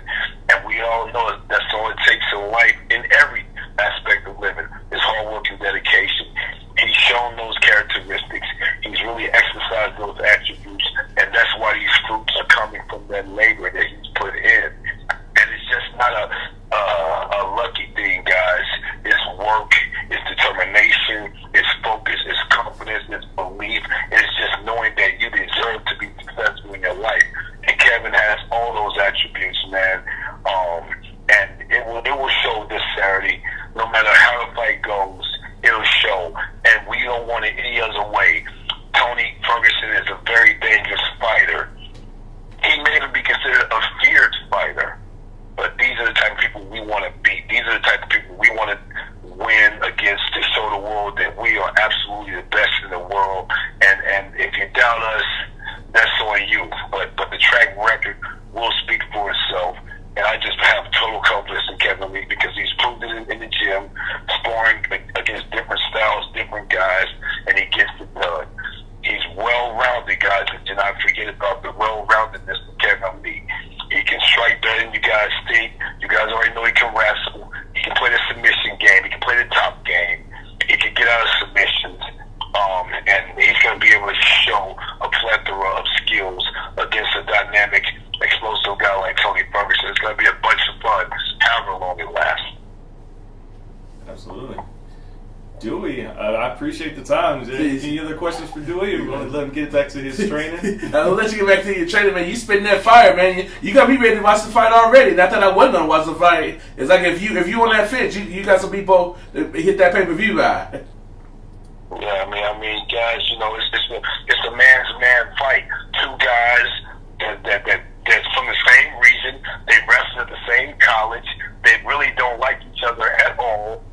And we all know that's all it takes in life, in every aspect of living, is hard work and dedication. He's shown those characteristics. He's really exercised those attributes, and that's why these fruits are coming from that labor that he's put in. And it's just not a lucky thing, guys. It's work, it's determination, it's focus, it's confidence, it's belief. It's just knowing that you deserve to be successful in your life. And Kevin has all those attributes, man. And it will show this Saturday. No matter how the fight goes, it'll show. And we don't want it any other way. Tony Ferguson is a very dangerous fighter. He may even be considered a feared fighter. But these are the type of people we want to beat. These are the type of people we want to win against, to show the world that we are absolutely the best in the world. And if you doubt us, that's on you. But the track record will speak for itself. And I just have total confidence in Kevin Lee, because he's proved it in the gym, sparring against different styles, different guys, and he gets it done. He's well-rounded, guys, and do not forget about the well-roundedness of Kevin Lee. He can strike better than you guys think. You guys already know he can wrestle. He can play the submission game. He can play the top game. He can get out of submissions. And he's going to be able to show a plethora of skills against a dynamic, explosive guy like Tony Ferguson. It's going to be a bunch of fun, however long it lasts. Absolutely. Dewey, I appreciate the time. Is there any other questions for Dewey, or you want to let him get back to his training? I'll let you get back to your training, man. You spitting that fire, man. You got me ready to watch the fight already. Not that I wasn't going to watch the fight. It's like if you on that fence, you got some people that hit that pay-per-view guy. Yeah, I mean, guys, it's a man's fight. Two guys that's from the same region. They wrestled at the same college. They really don't like each other at all.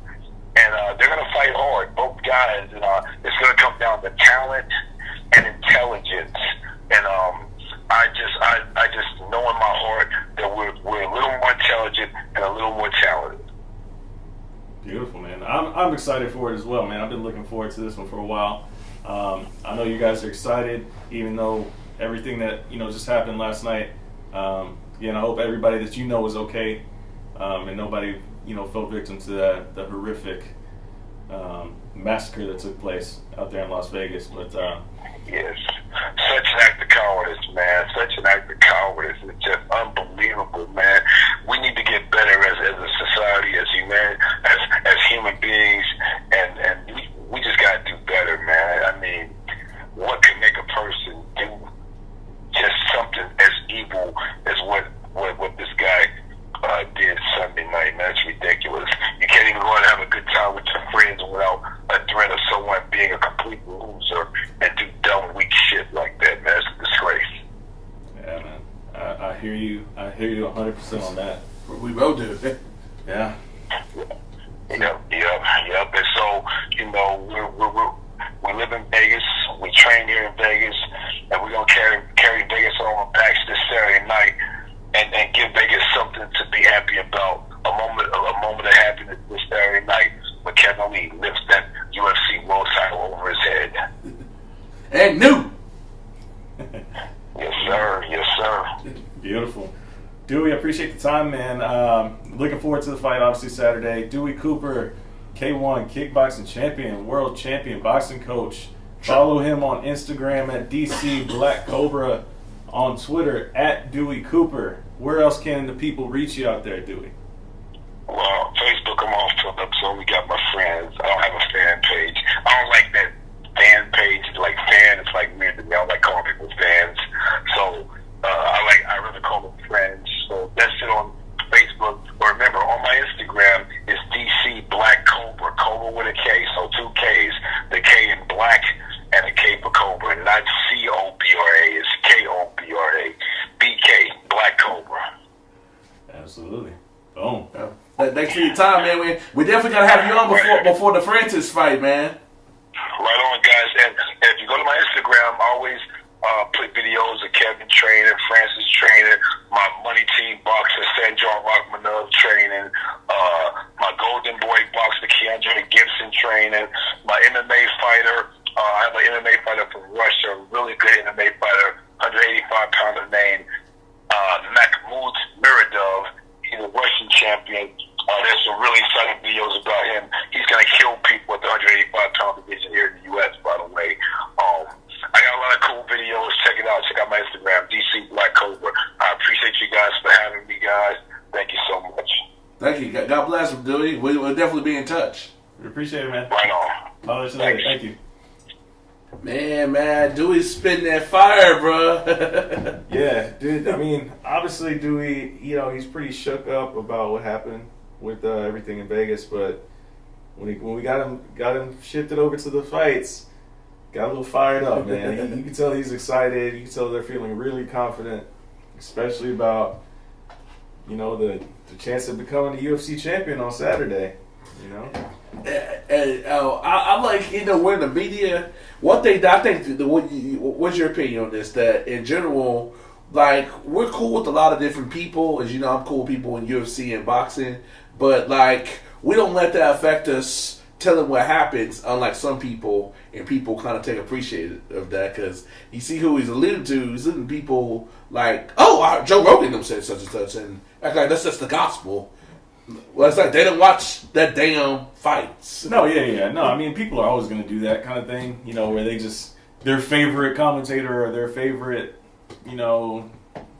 And they're going to fight hard, both guys. And it's going to come down to talent and intelligence. And I just know in my heart that we're a little more intelligent and a little more talented. Beautiful, man. I'm excited for it as well, man. I've been looking forward to this one for a while. I know you guys are excited, even though everything that just happened last night. And I hope everybody that is okay, and nobody fell victim to the horrific massacre that took place out there in Las Vegas. But yes, such an act of cowardice, man. Such an act of cowardice. It's just unbelievable, man. We need to get better as a society, as human beings, and we just got to do better, man. I mean, what can make a person do just something as evil as what this guy did Sunday night, man? It's ridiculous. You can't even go and have a good time with your friends without a threat of someone being a complete loser and do dumb, weak shit like that, man. It's a disgrace. Yeah, man. I hear you. I hear you 100% on that. We both do. Yeah. Yep. And so, we live in Vegas. We train here in Vegas, and we're gonna carry Vegas on our backs this Saturday night, and give Vegas something to be happy about. A moment of happiness this Saturday night when Kevin Lee lifts that UFC world title over his head. And new. Yes, sir. Beautiful. Dewey, I appreciate the time, man. Looking forward to the fight, obviously, Saturday. Dewey Cooper, K1 kickboxing champion, world champion, boxing coach. Follow him on Instagram at DC Black Cobra, on Twitter at Dewey Cooper. Where else can the people reach you out there, Dewey? Well, Facebook, I'm all filled up, so we got my friends. I don't have a fan page. I don't like that fan page. Like fan, it's like weird to me. I don't like calling people fans. So I rather call them friends. So that's it on Facebook. Or remember, on my Instagram is DC Black Cobra, Cobra with a K, so 2 Ks. The K in black and Thanks for your time, man. We definitely gotta have you on before the Francis fight, man. Right on, guys. And if you go to my Instagram, I always put videos of Kevin training, Francis training, my money team boxer, San John Rockmanov training, my Golden Boy boxer, Keandre Gibson training, my MMA fighter. I have an MMA fighter from Russia, a really good MMA fighter, 185-pounder named Mahmoud Miradov. He's a Russian champion. There's some really exciting videos about him. He's going to kill people at the 185-pound division here in the U.S., by the way. I got a lot of cool videos. Check it out. Check out my Instagram, DC Black Cobra. I appreciate you guys for having me, guys. Thank you so much. Thank you. God bless him, Dewey. We'll definitely be in touch. We appreciate it, man. Right on. Thank you. Man, Dewey's spitting that fire, bro. Yeah, dude. I mean, obviously, Dewey, he's pretty shook up about what happened with everything in Vegas, but when we got him shifted over to the fights, got a little fired up, man. You can tell he's excited. You can tell they're feeling really confident, especially about the chance of becoming the UFC champion on Saturday. I like when the media. One thing that I think, what's your opinion on this? That in general, like, we're cool with a lot of different people. As you know, I'm cool with people in UFC and boxing, but like, we don't let that affect us telling what happens, unlike some people, and people kind of take appreciation of that, because you see who he's alluding to. He's letting people like, Joe Rogan them said such and such, and act like that's just the gospel. Well, it's like they don't watch that damn fights. No, yeah. No, I mean, people are always going to do that kind of thing, where they just, their favorite commentator or their favorite,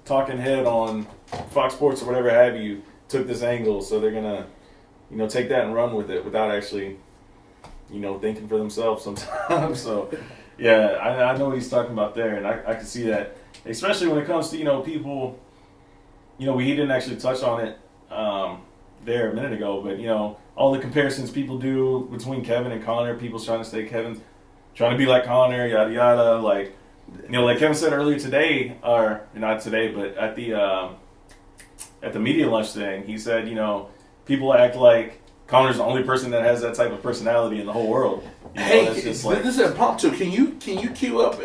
talking head on Fox Sports or whatever have you took this angle, so they're going to, take that and run with it without actually, thinking for themselves sometimes. So, yeah, I know what he's talking about there, and I can see that, especially when it comes to, people, he didn't actually touch on it, there a minute ago, but all the comparisons people do between Kevin and Conor, people's trying to say Kevin's trying to be like Conor, yada yada, like like Kevin said earlier today, or not today, but at the media lunch thing, he said, people act like Conor's the only person that has that type of personality in the whole world. Hey, this is impromptu. Can you queue up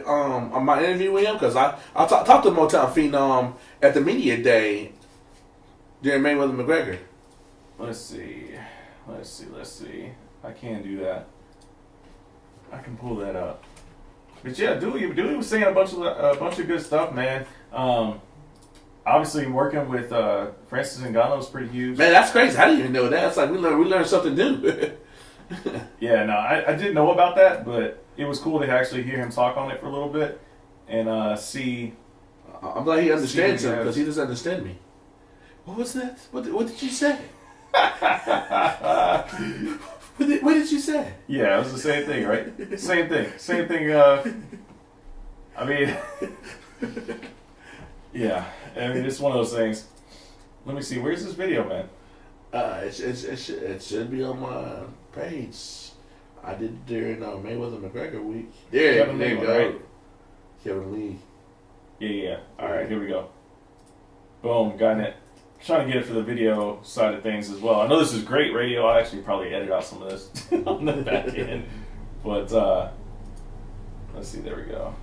on my interview with him? Because I talked to Motown Phenom at the media day during Mayweather McGregor. Let's see. I can do that. I can pull that up. But yeah, Dewey was saying a bunch of good stuff, man. Obviously, working with Francis Ngannou is pretty huge. Man, that's crazy. I didn't even know that. It's like we learned something new. Yeah, no, I didn't know about that, but it was cool to actually hear him talk on it for a little bit and see. I'm glad he understands him, because he doesn't understand me. What was that? What did you say? What did you say? Yeah, it was the same thing, right? Same thing. I mean, yeah. I mean, it's one of those things. Let me see. Where's this video, man? It should be on my page. I did it during Mayweather McGregor week. There you go. Right? Kevin Lee. Yeah. All right, here we go. Boom, got it. Trying to get it for the video side of things as well. I know this is great radio. I'll actually probably edit out some of this on the back end. But let's see. There we go.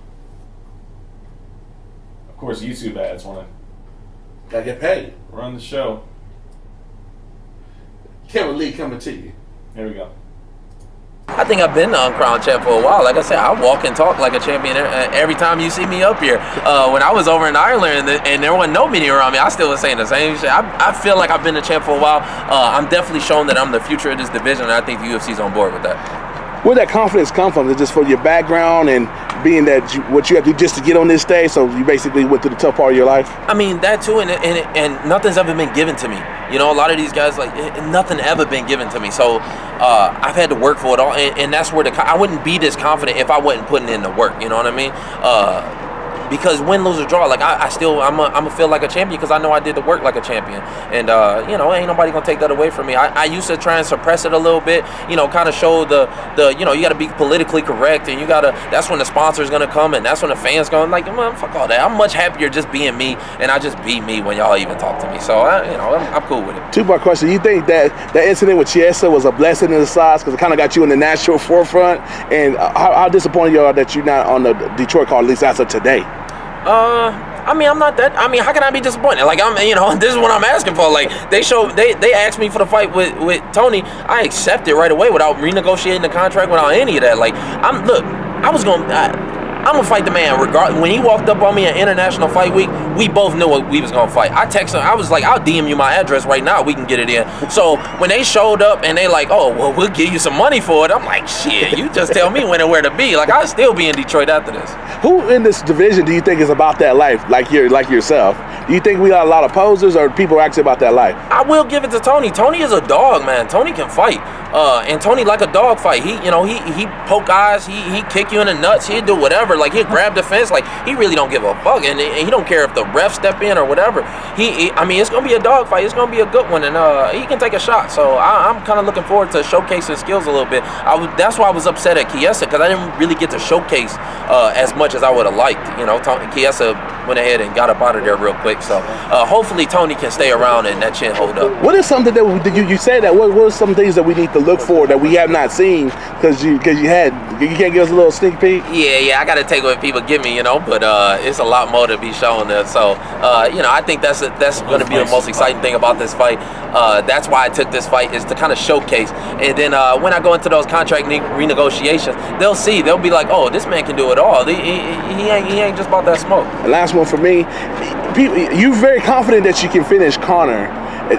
Of course, YouTube ads want to gotta get paid. Run the show. Kevin Lee coming to you. There we go. I think I've been the uncrowned champ for a while. Like I said, I walk and talk like a champion every time you see me up here. When I was over in Ireland and there wasn't no media around me, I still was saying the same shit. I feel like I've been the champ for a while. I'm definitely showing that I'm the future of this division, and I think the UFC's on board with that. Where'd that confidence come from? Is it just for your background and being that what you have to do just to get on this stage? So you basically went through the tough part of your life? I mean, that too, and nothing's ever been given to me. A lot of these guys, nothing ever been given to me. So I've had to work for it all, and that's where I wouldn't be this confident if I wasn't putting in the work. You know what I mean? because win, lose, or draw, like I'm gonna feel like a champion because I know I did the work like a champion, and you know, ain't nobody gonna take that away from me. I used to try and suppress it a little bit, you know, kind of show the you know, you gotta be politically correct, and that's when the sponsor's gonna come, and that's when the fans going like, man, fuck all that. I'm much happier just being me, and I just be me when y'all even talk to me. So you know, I'm cool with it. Two-part question: you think that incident with Chiesa was a blessing in disguise because it kind of got you in the national forefront, and how disappointed you are that you're not on the Detroit card, at least as of today? I mean, I'm not that. I mean, how can I be disappointed? Like, you know, this is what I'm asking for. Like, they asked me for the fight with Tony. I accepted right away without renegotiating the contract, without any of that. Like, I'm gonna fight the man regardless. When he walked up on me at International Fight Week, we both knew what we was gonna fight. I texted him. I was like, I'll DM you my address right now. We can get it in. So when they showed up and they like, oh, well, we'll give you some money for it. I'm like, shit, you just tell me when and where to be. Like, I'll still be in Detroit after this. Who in this division do you think is about that life, like yourself? Do you think we got a lot of posers, or people actually about that life? I will give it to Tony. Tony is a dog, man. Tony can fight. And Tony like a dog fight. He poke eyes. He kick you in the nuts. He'll do whatever. Like, he'll grab the fence. Like, he really don't give a fuck, and he don't care if the ref step in or whatever. I mean, it's gonna be a dog fight. It's gonna be a good one, and he can take a shot. So I'm kind of looking forward to showcasing skills a little bit. That's why I was upset at Chiesa, because I didn't really get to showcase as much as I would have liked. You know, Chiesa went ahead and got up out of there real quick. So hopefully Tony can stay around and that chin hold up. What is something that you say that? What are some things that we need to look for that we have not seen because you can't give us a little sneak peek? Yeah, I gotta take what people give me, you know, but it's a lot more to be shown there. So you know, I think that's gonna be the most exciting thing about this fight. That's why I took this fight, is to kind of showcase, and then when I go into those contract renegotiations, they'll be like, oh, this man can do it all. He ain't just about that smoke. The last one for me, you're very confident that you can finish Conor.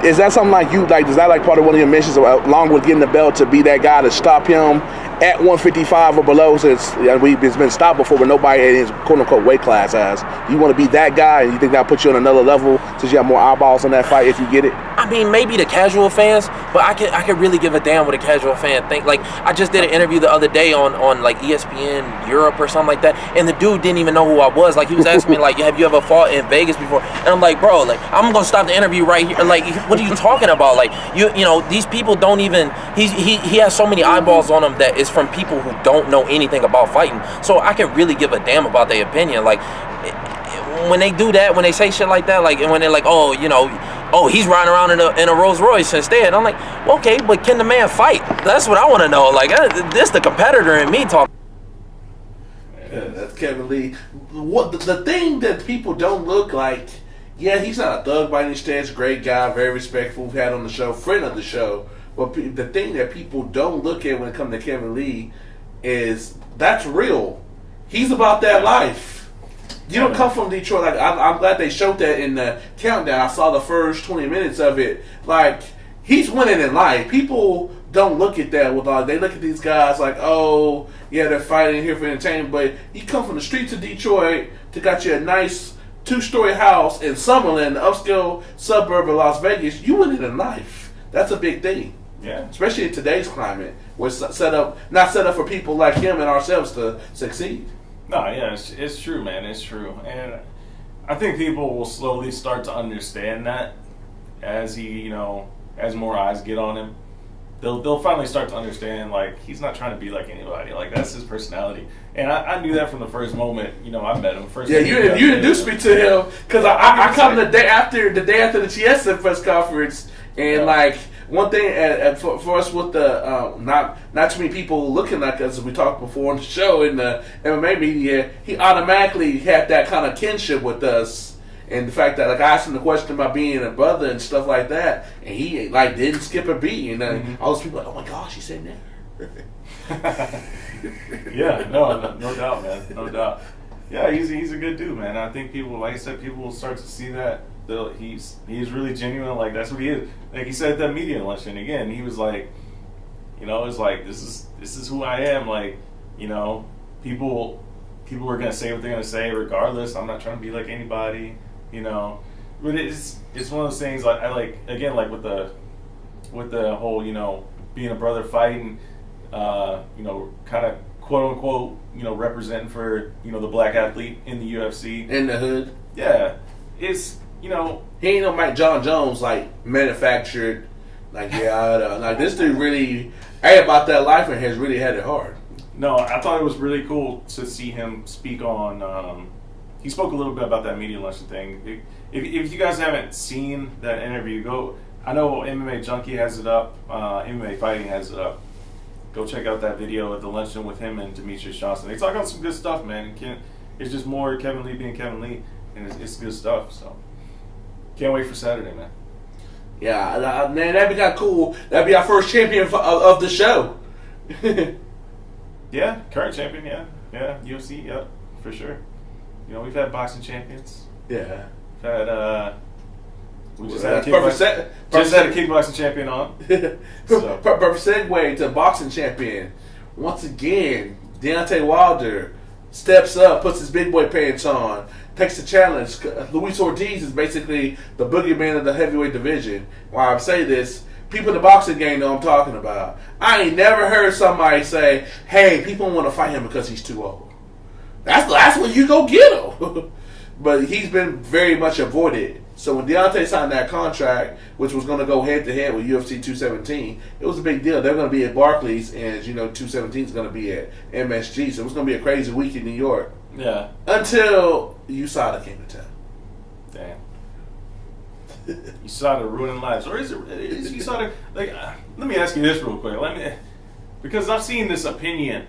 Is that something is that like part of one of your missions, along with getting the belt, to be that guy to stop him at 155 or below, since it's been stopped before, but nobody in his quote-unquote weight class has? You want to be that guy, and you think that'll put you on another level since you have more eyeballs on that fight if you get it? I mean, maybe the casual fans, but I could really give a damn what a casual fan think. Like, I just did an interview the other day on like ESPN Europe or something like that, and the dude didn't even know who I was. Like, he was asking me like, have you ever fought in Vegas before? And I'm like, bro, like, I'm gonna stop the interview right here. Like, what are you talking about? Like, you know, these people don't even. He has so many eyeballs on him that it's from people who don't know anything about fighting. So I can really give a damn about their opinion. Like, when they do that, when they say shit like that, like, and when they're like, oh, you know, oh, he's riding around in a Rolls Royce instead. I'm like, well, okay, but can the man fight? That's what I want to know. Like, this the competitor in me talking. Yeah, that's Kevin Lee. What the thing that people don't look like? Yeah, he's not a thug by any stance. Great guy, very respectful. We've had on the show, friend of the show. But the thing that people don't look at when it comes to Kevin Lee is that's real. He's about that life. You don't come from Detroit. Like, I'm glad they showed that in the countdown. I saw the first 20 minutes of it. Like, he's winning in life. People don't look at that with all. They look at these guys like, oh, yeah, they're fighting here for entertainment. But you come from the streets of Detroit to got you a nice 2-story house in Summerlin, the upscale suburb of Las Vegas. You winning in life. That's a big thing. Yeah. Especially in today's climate, where it's not set up for people like him and ourselves to succeed. No, yeah, it's true, man. It's true. And I think people will slowly start to understand that as as more eyes get on him. They'll finally start to understand, like, he's not trying to be like anybody. Like, that's his personality. And I knew that from the first moment, I met him. Yeah, you introduced me to him, because I come the day after the Chiesa press conference, and like, one thing for us with the not too many people looking like us, as we talked before on the show in the MMA media, he automatically had that kind of kinship with us, and the fact that, like, I asked him the question about being a brother and stuff like that, and he like didn't skip a beat, and all those people like, oh my gosh, he said that. Yeah, no doubt, man, no doubt. Yeah, he's a good dude, man. I think people, like I said, people will start to see that. He's really genuine. Like, that's what he is. Like he said at that media luncheon again, he was like, it's like, this is who I am. Like, people are gonna say what they're gonna say regardless. I'm not trying to be like anybody, But it's one of those things. Like, I like, again, like with the whole being a brother fighting, kind of quote unquote, representing for, the black athlete in the UFC. In the hood. Yeah. It's, He ain't no Mike John Jones, like, manufactured. Like, like, this dude really ain't about that life and has really had it hard. No, I thought it was really cool to see him speak on, he spoke a little bit about that media luncheon thing. If you guys haven't seen that interview, go, I know MMA Junkie has it up, MMA Fighting has it up. Go check out that video at the luncheon with him and Demetrius Johnson. They talk about some good stuff, man. It's just more Kevin Lee being Kevin Lee, and it's good stuff, so. Can't wait for Saturday, man. Yeah, man, that'd be kind of cool. That'd be our first champion of the show. Yeah, current champion, yeah, UFC, yeah, for sure. We've had boxing champions. Yeah, We've had we just had a kickboxing champion on. So. Perfect segue to boxing champion. Once again, Deontay Wilder steps up, puts his big boy pants on, takes the challenge. Luis Ortiz is basically the boogeyman of the heavyweight division. Why I say this, people in the boxing game know what I'm talking about. I ain't never heard somebody say, hey, people want to fight him because he's too old. That's when you go get him. But he's been very much avoided. So when Deontay signed that contract, which was going to go head-to-head with UFC 217, it was a big deal. They're going to be at Barclays, and as you know, 217 is going to be at MSG. So it was going to be a crazy week in New York. Yeah. Until USADA came to town. Damn. USADA ruining lives. Or is USADA... Like, let me ask you this real quick. Because I've seen this opinion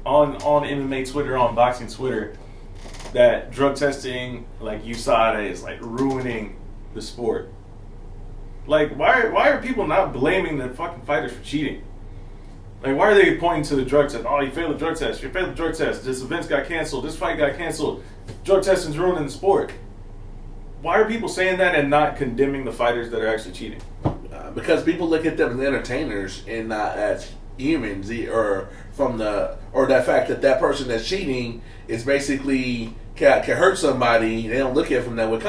on MMA Twitter, on boxing Twitter, that drug testing, like USADA, is like ruining the sport. Like, why are people not blaming the fucking fighters for cheating? Like, why are they pointing to the drug test? Oh, you failed the drug test. You failed the drug test. This event got canceled. This fight got canceled. Drug testing's ruining the sport. Why are people saying that and not condemning the fighters that are actually cheating? Because people look at them as entertainers and not as humans, or that fact that person that's cheating is basically can hurt somebody. They don't look at it from that way.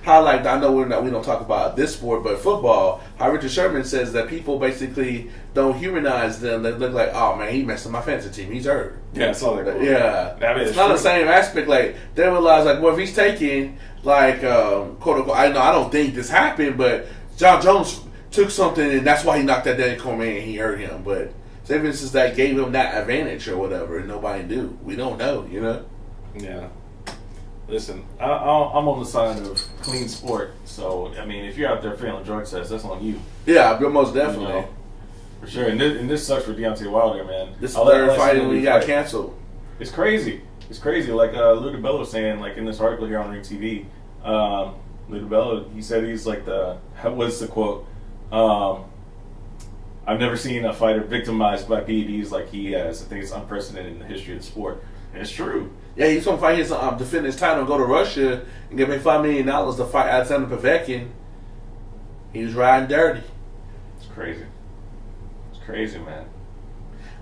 How like, I know we don't talk about this sport, but football. How Richard Sherman says that people basically don't humanize them. They look like, oh man, he messed up my fantasy team. He's hurt. Yeah, it's all like that. Yeah, it's not the same aspect. Like they realize, like, well, if he's taking like quote unquote, I don't think this happened, but John Jones took something and that's why he knocked that Danny Cormier and he hurt him. But say for instance that gave him that advantage or whatever, and nobody knew. We don't know, Yeah. Listen, I'm on the side of clean sport. So, I mean, if you're out there failing drug tests, that's on you. Yeah, but most definitely. For sure. And this sucks for Deontay Wilder, man. This is the third fight and we got canceled. It's crazy. It's crazy. Like Lou DiBello was saying, like in this article here on Ring TV, Lou DiBello, he said he's like what's the quote? I've never seen a fighter victimized by PEDs like he has. I think it's unprecedented in the history of the sport. And it's true. Yeah, he's gonna fight his defend his title and go to Russia and get paid $5 million to fight Alexander Povetkin. He was riding dirty. It's crazy. It's crazy, man.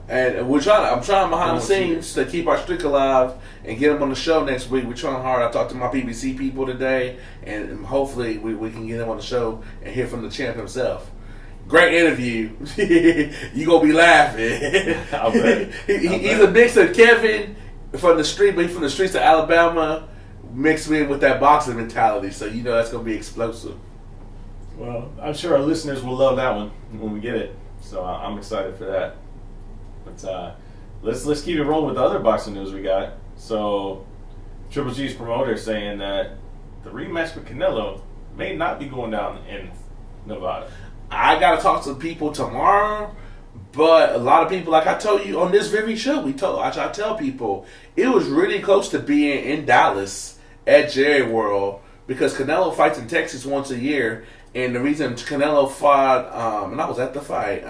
And I'm trying behind the scenes to keep our streak alive and get him on the show next week. We're trying hard. I talked to my BBC people today, and hopefully we can get him on the show and hear from the champ himself. Great interview. You gonna be laughing. I'll bet. He's a mix of Kevin from the streets of Alabama, mixed in with that boxing mentality. So that's gonna be explosive. Well, I'm sure our listeners will love that one when we get it. So I'm excited for that. But let's keep it rolling with the other boxing news we got. So Triple G's promoter saying that the rematch with Canelo may not be going down in Nevada. I gotta talk to people tomorrow, but a lot of people, like I told you on this very show, I try to tell people it was really close to being in Dallas at Jerry World because Canelo fights in Texas once a year, and the reason Canelo fought, and I was at the fight,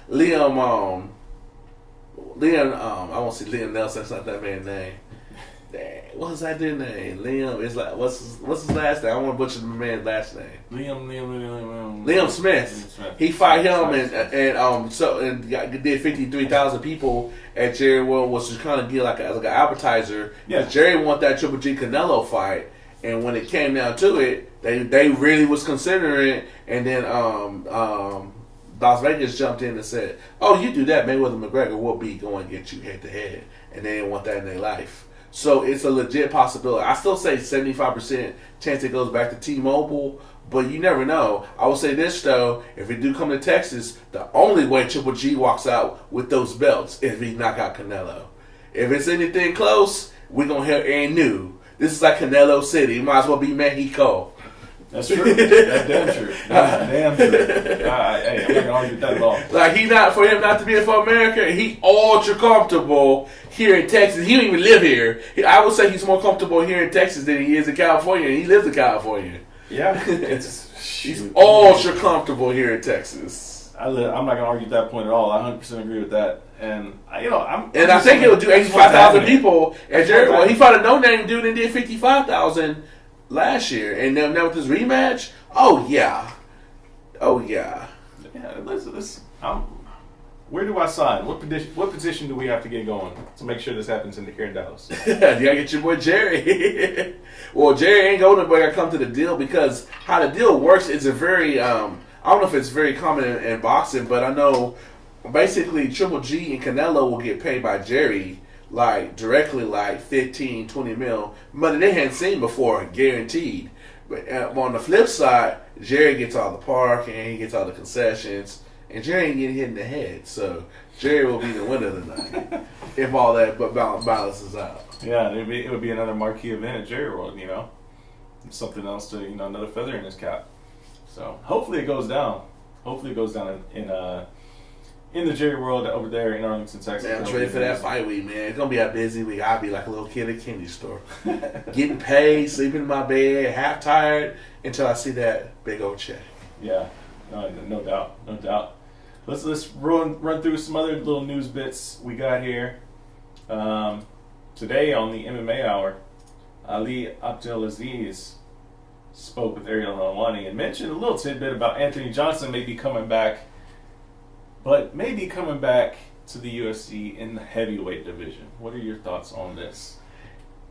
Liam, I won't say Liam Nelson, that's not that man's name. What's that dude's name? Liam is like what's his last name? I don't want to butcher the man's last name. Liam Smith. He fought him and did 53,000 people at Jerry World, was to kind of get like an appetizer. Yeah. Jerry wanted that Triple G Canelo fight, and when it came down to it, they really was considering it, and then Las Vegas jumped in and said, "Oh, you do that, Mayweather McGregor will be going to get you head to head," and they didn't want that in their life. So it's a legit possibility. I still say 75% chance it goes back to T-Mobile, but you never know. I will say this though: if it do come to Texas, the only way Triple G walks out with those belts is if he knock out Canelo. If it's anything close, we're gonna hear ain't new. This is like Canelo City. It might as well be Mexico. That's true. That's damn true. That's damn true. Hey, I'm not gonna argue with that at all. Like for him not to be for America, he ultra comfortable here in Texas. He don't even live here. I would say he's more comfortable here in Texas than he is in California. And he lives in California. Yeah, he's ultra comfortable here in Texas. I'm not gonna argue that point at all. I 100% agree with that. And I think he'll do 85,000 people. Well, he fought a no-name dude and did 55,000 last year, and now with this rematch, oh yeah. Yeah, where do I sign? What position do we have to get going to make sure this happens here in Dallas? You gotta get your boy Jerry. Well, Jerry ain't going to, but I come to the deal because how the deal works is a very I don't know if it's very common in boxing, but I know basically Triple G and Canelo will get paid by Jerry like directly, like 15, 20 mil, money they hadn't seen before, guaranteed. But on the flip side, Jerry gets all the parking, he gets all the concessions, and Jerry ain't getting hit in the head. So Jerry will be the winner tonight if all that balances out. Yeah, it would be another marquee event at Jerry World, something else to another feather in his cap. So hopefully it goes down. Hopefully it goes down in the Jerry World over there in Arlington, Texas. Man, I'm ready for that fight week, man. It's going to be a busy week. I'll be like a little kid at a candy store. Getting paid, sleeping in my bed, half tired, until I see that big old check. Yeah, no doubt. Let's run through some other little news bits we got here. Today on the MMA Hour, Ali Abdelaziz spoke with Ariel Helwani and mentioned a little tidbit about Anthony Johnson maybe coming back, but maybe coming back to the UFC in the heavyweight division. What are your thoughts on this?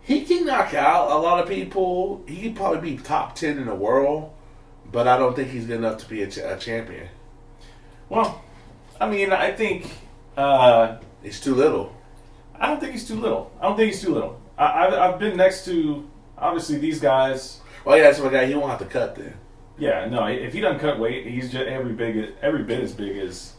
He can knock out a lot of people. He could probably be top 10 in the world, but I don't think he's good enough to be a champion. Well, I think he's too little. I don't think he's too little. I've been next to, obviously, these guys. Well, yeah, that's my guy. He won't have to cut then. Yeah, no. If he doesn't cut weight, he's just every bit as big as,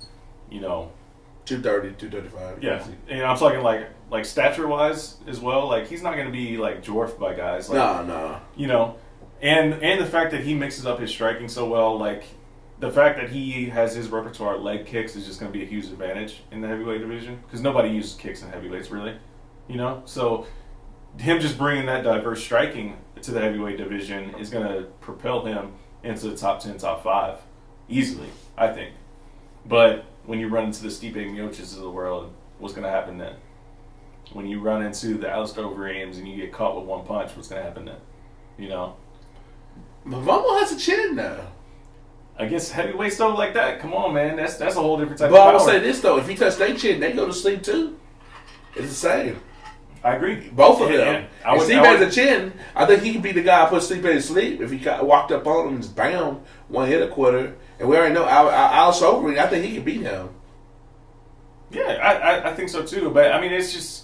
230, 235. Yeah, and I'm talking like stature wise as well. Like he's not going to be like dwarfed by guys. Like, no. And the fact that he mixes up his striking so well, like the fact that he has his repertoire leg kicks is just going to be a huge advantage in the heavyweight division because nobody uses kicks in heavyweights really, So him just bringing that diverse striking to the heavyweight division is going to propel him into the top 10, top 5 easily, I think. But when you run into the Stipe Miocics of the world, what's going to happen then? When you run into the Alistair Overeems and you get caught with one punch, what's going to happen then? Mavamo has a chin now. Against heavyweights though like that, come on, man, that's a whole different type of power. But I will say this though, if he touch their chin, they go to sleep too. It's the same. I agree. Both of them. If Stipe has a chin, I think he could be the guy who put Stipe to sleep. If he walked up on him and just bam, one hit a quitter. And we already know Alistair Overeem, I think he could beat him. Yeah, I think so too. But it's just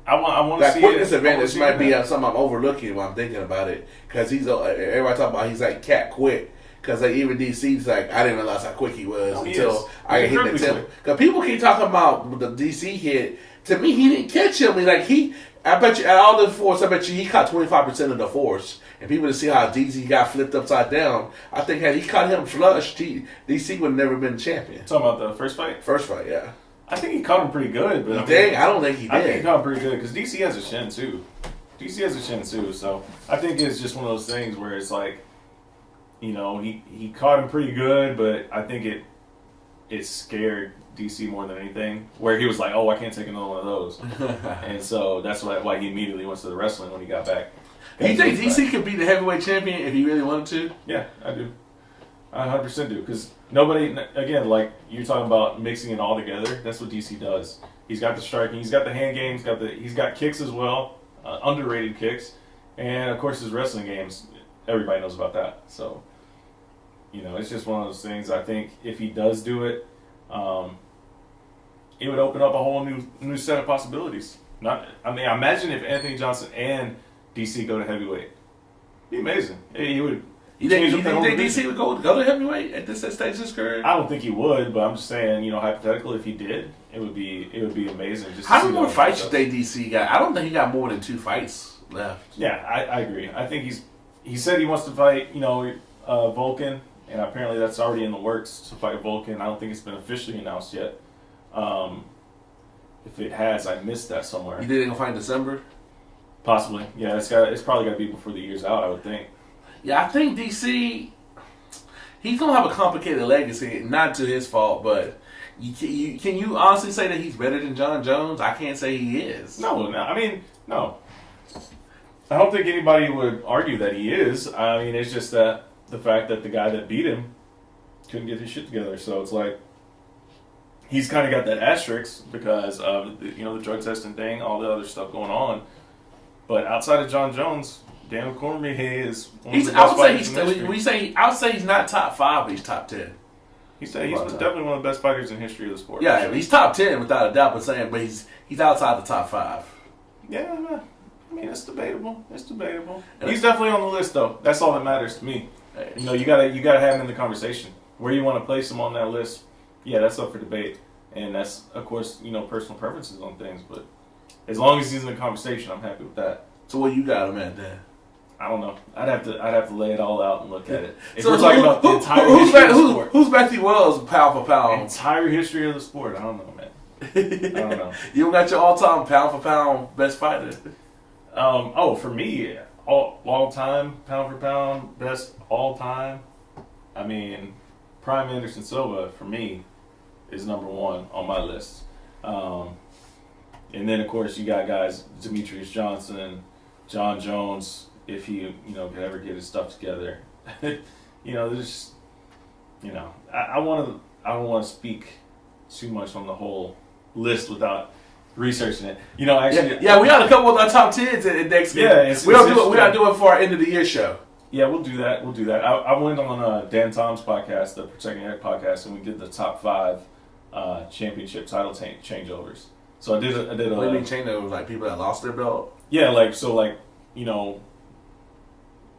I want to see quickness advantage might be something I'm overlooking when I'm thinking about it because everybody talking about he's like cat quick because like even DC's like I didn't realize how quick he was until I hit the tip. Because people keep talking about the DC hit. To me, he didn't catch him. I bet you, at all the force, he caught 25% of the force. And people to see how DC got flipped upside down, I think had he caught him flush, DC would have never been champion. Talking about the first fight? First fight, yeah. I think he caught him pretty good. But I don't think he did. I think he caught him pretty good because DC has a chin too. So I think it's just one of those things where it's like, he caught him pretty good, but I think it scared DC more than anything, where he was like, "Oh, I can't take another one of those," and so that's why he immediately went to the wrestling when he got back. You think DC could be the heavyweight champion if he really wanted to? Yeah, I do. I 100% do because nobody, again, like you're talking about mixing it all together. That's what DC does. He's got the striking, he's got the hand game, he's got kicks as well, underrated kicks, and of course his wrestling games. Everybody knows about that. So You know, it's just one of those things. I think if he does do it, it would open up a whole new set of possibilities. Imagine if Anthony Johnson and DC go to heavyweight. It'd be amazing. He would. You think DC would go to heavyweight at this stage of his career? I don't think he would, but I'm just saying, you know, hypothetically, if he did, it would be amazing. Just how many more fights you think DC got? I don't think he got more than 2 fights left. Yeah, I agree. I think he said he wants to fight, you know, Vulcan, and apparently that's already in the works to fight Vulcan. I don't think it's been officially announced yet. If it has, I missed that somewhere. You think they're gonna fight in December? Possibly. Yeah, it's probably got to be before the year's out, I would think. Yeah, I think DC, he's going to have a complicated legacy. Not to his fault, but can you honestly say that he's better than John Jones? I can't say he is. No. I don't think anybody would argue that he is. I mean, it's just that the fact that the guy that beat him couldn't get his shit together. So it's like, he's kind of got that asterisk because of, you know, the drug testing thing, all the other stuff going on. But outside of John Jones, Daniel Cormier is one of the best fighters in history. I would say he's not top 5, but he's top 10. He's definitely one of the best fighters in history of the sport. Yeah, he's top 10 without a doubt. But he's outside the top 5. Yeah, I mean, it's debatable. He's definitely on the list, though. That's all that matters to me. You know, you gotta have him in the conversation. Where you want to place him on that list, yeah, that's up for debate, and that's, of course, you know, personal preferences on things. But as long as he's in the conversation, I'm happy with that. So what you got him at then? I don't know. I'd have to lay it all out and look at it. If we're talking about the entire history of the sport. Who's Matthew Wells pound for pound? Entire history of the sport. I don't know, man. I don't know. You don't got your all-time pound for pound best fighter? For me, all time pound for pound best all time. I mean, Prime Anderson Silva for me is number 1 on my list. And then of course you got guys Demetrius Johnson, John Jones. If he, you know, could ever get his stuff together, you know, there's, you know, I don't want to speak too much on the whole list without researching it. You know, actually, we got a couple of our top 10s in next week. Yeah, we gotta do it for our end of the year show. Yeah, we'll do that. I went on Dan Tom's podcast, the Protecting Your Neck podcast, and we did the top 5 championship title changeovers. So I did a. What do you mean changeovers? Like people that lost their belt? Yeah, you know,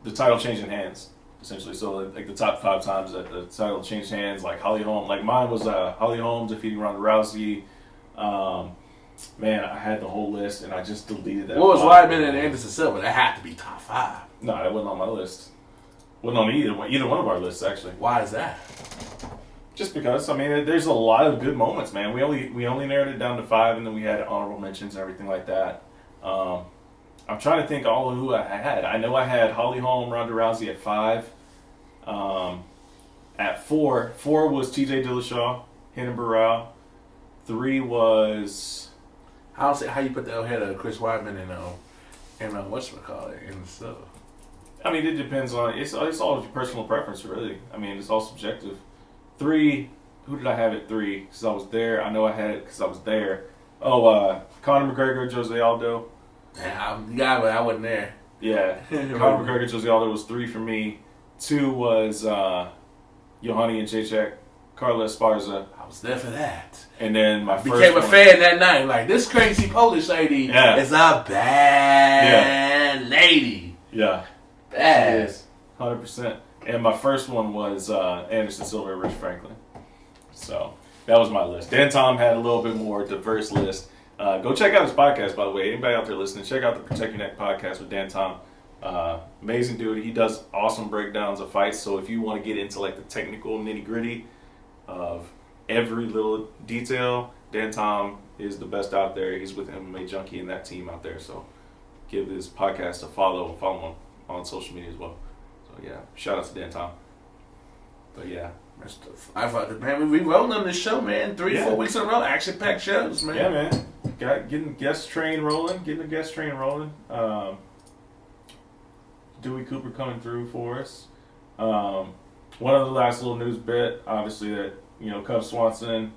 the title changing hands, essentially. So like the top 5 times that the title changed hands, like Holly Holm. Like mine was Holly Holm defeating Ronda Rousey. Man, I had the whole list and I just deleted that. What was Weidman and Anderson Silva? That had to be top 5. No, that wasn't on my list. Wasn't on either one of our lists actually. Why is that? Just because, I mean, there's a lot of good moments, man. We only narrowed it down to 5, and then we had honorable mentions and everything like that. I'm trying to think all of who I had. I know I had Holly Holm, Ronda Rousey at 5. At 4 was T.J. Dillashaw, Renan Barão. 3 was... How you put that ahead of Chris Weidman and whatchamacallit and stuff? I mean, it depends on... It's all your personal preference, really. I mean, it's all subjective. 3, who did I have at 3? Because I was there. I know I had it because I was there. Conor McGregor, Jose Aldo. Yeah, but I wasn't there. Yeah, Conor McGregor, Jose Aldo was 3 for me. 2 was Johanny and Jacek, Carla Esparza. I was there for that. And then my became a fan that night. Like, this crazy Polish lady is a bad lady. Yeah. Bad. Yes, 100%. And my first one was Anderson Silva and Rich Franklin. So that was my list. Dan Tom had a little bit more diverse list. Go check out his podcast, by the way. Anybody out there listening, check out the Protect Your Neck podcast with Dan Tom. Amazing dude. He does awesome breakdowns of fights. So if you want to get into like the technical nitty gritty of every little detail, Dan Tom is the best out there. He's with MMA Junkie and that team out there. So give his podcast a follow and follow him on social media as well. So yeah, shout out to Dan Tom. But yeah. Man, we rolling on this show, man. 4 weeks in a row, action-packed shows, man. Yeah, man. Getting the guest train rolling. Dewey Cooper coming through for us. One of the last little news bit, obviously, that, you know, Cub Swanson,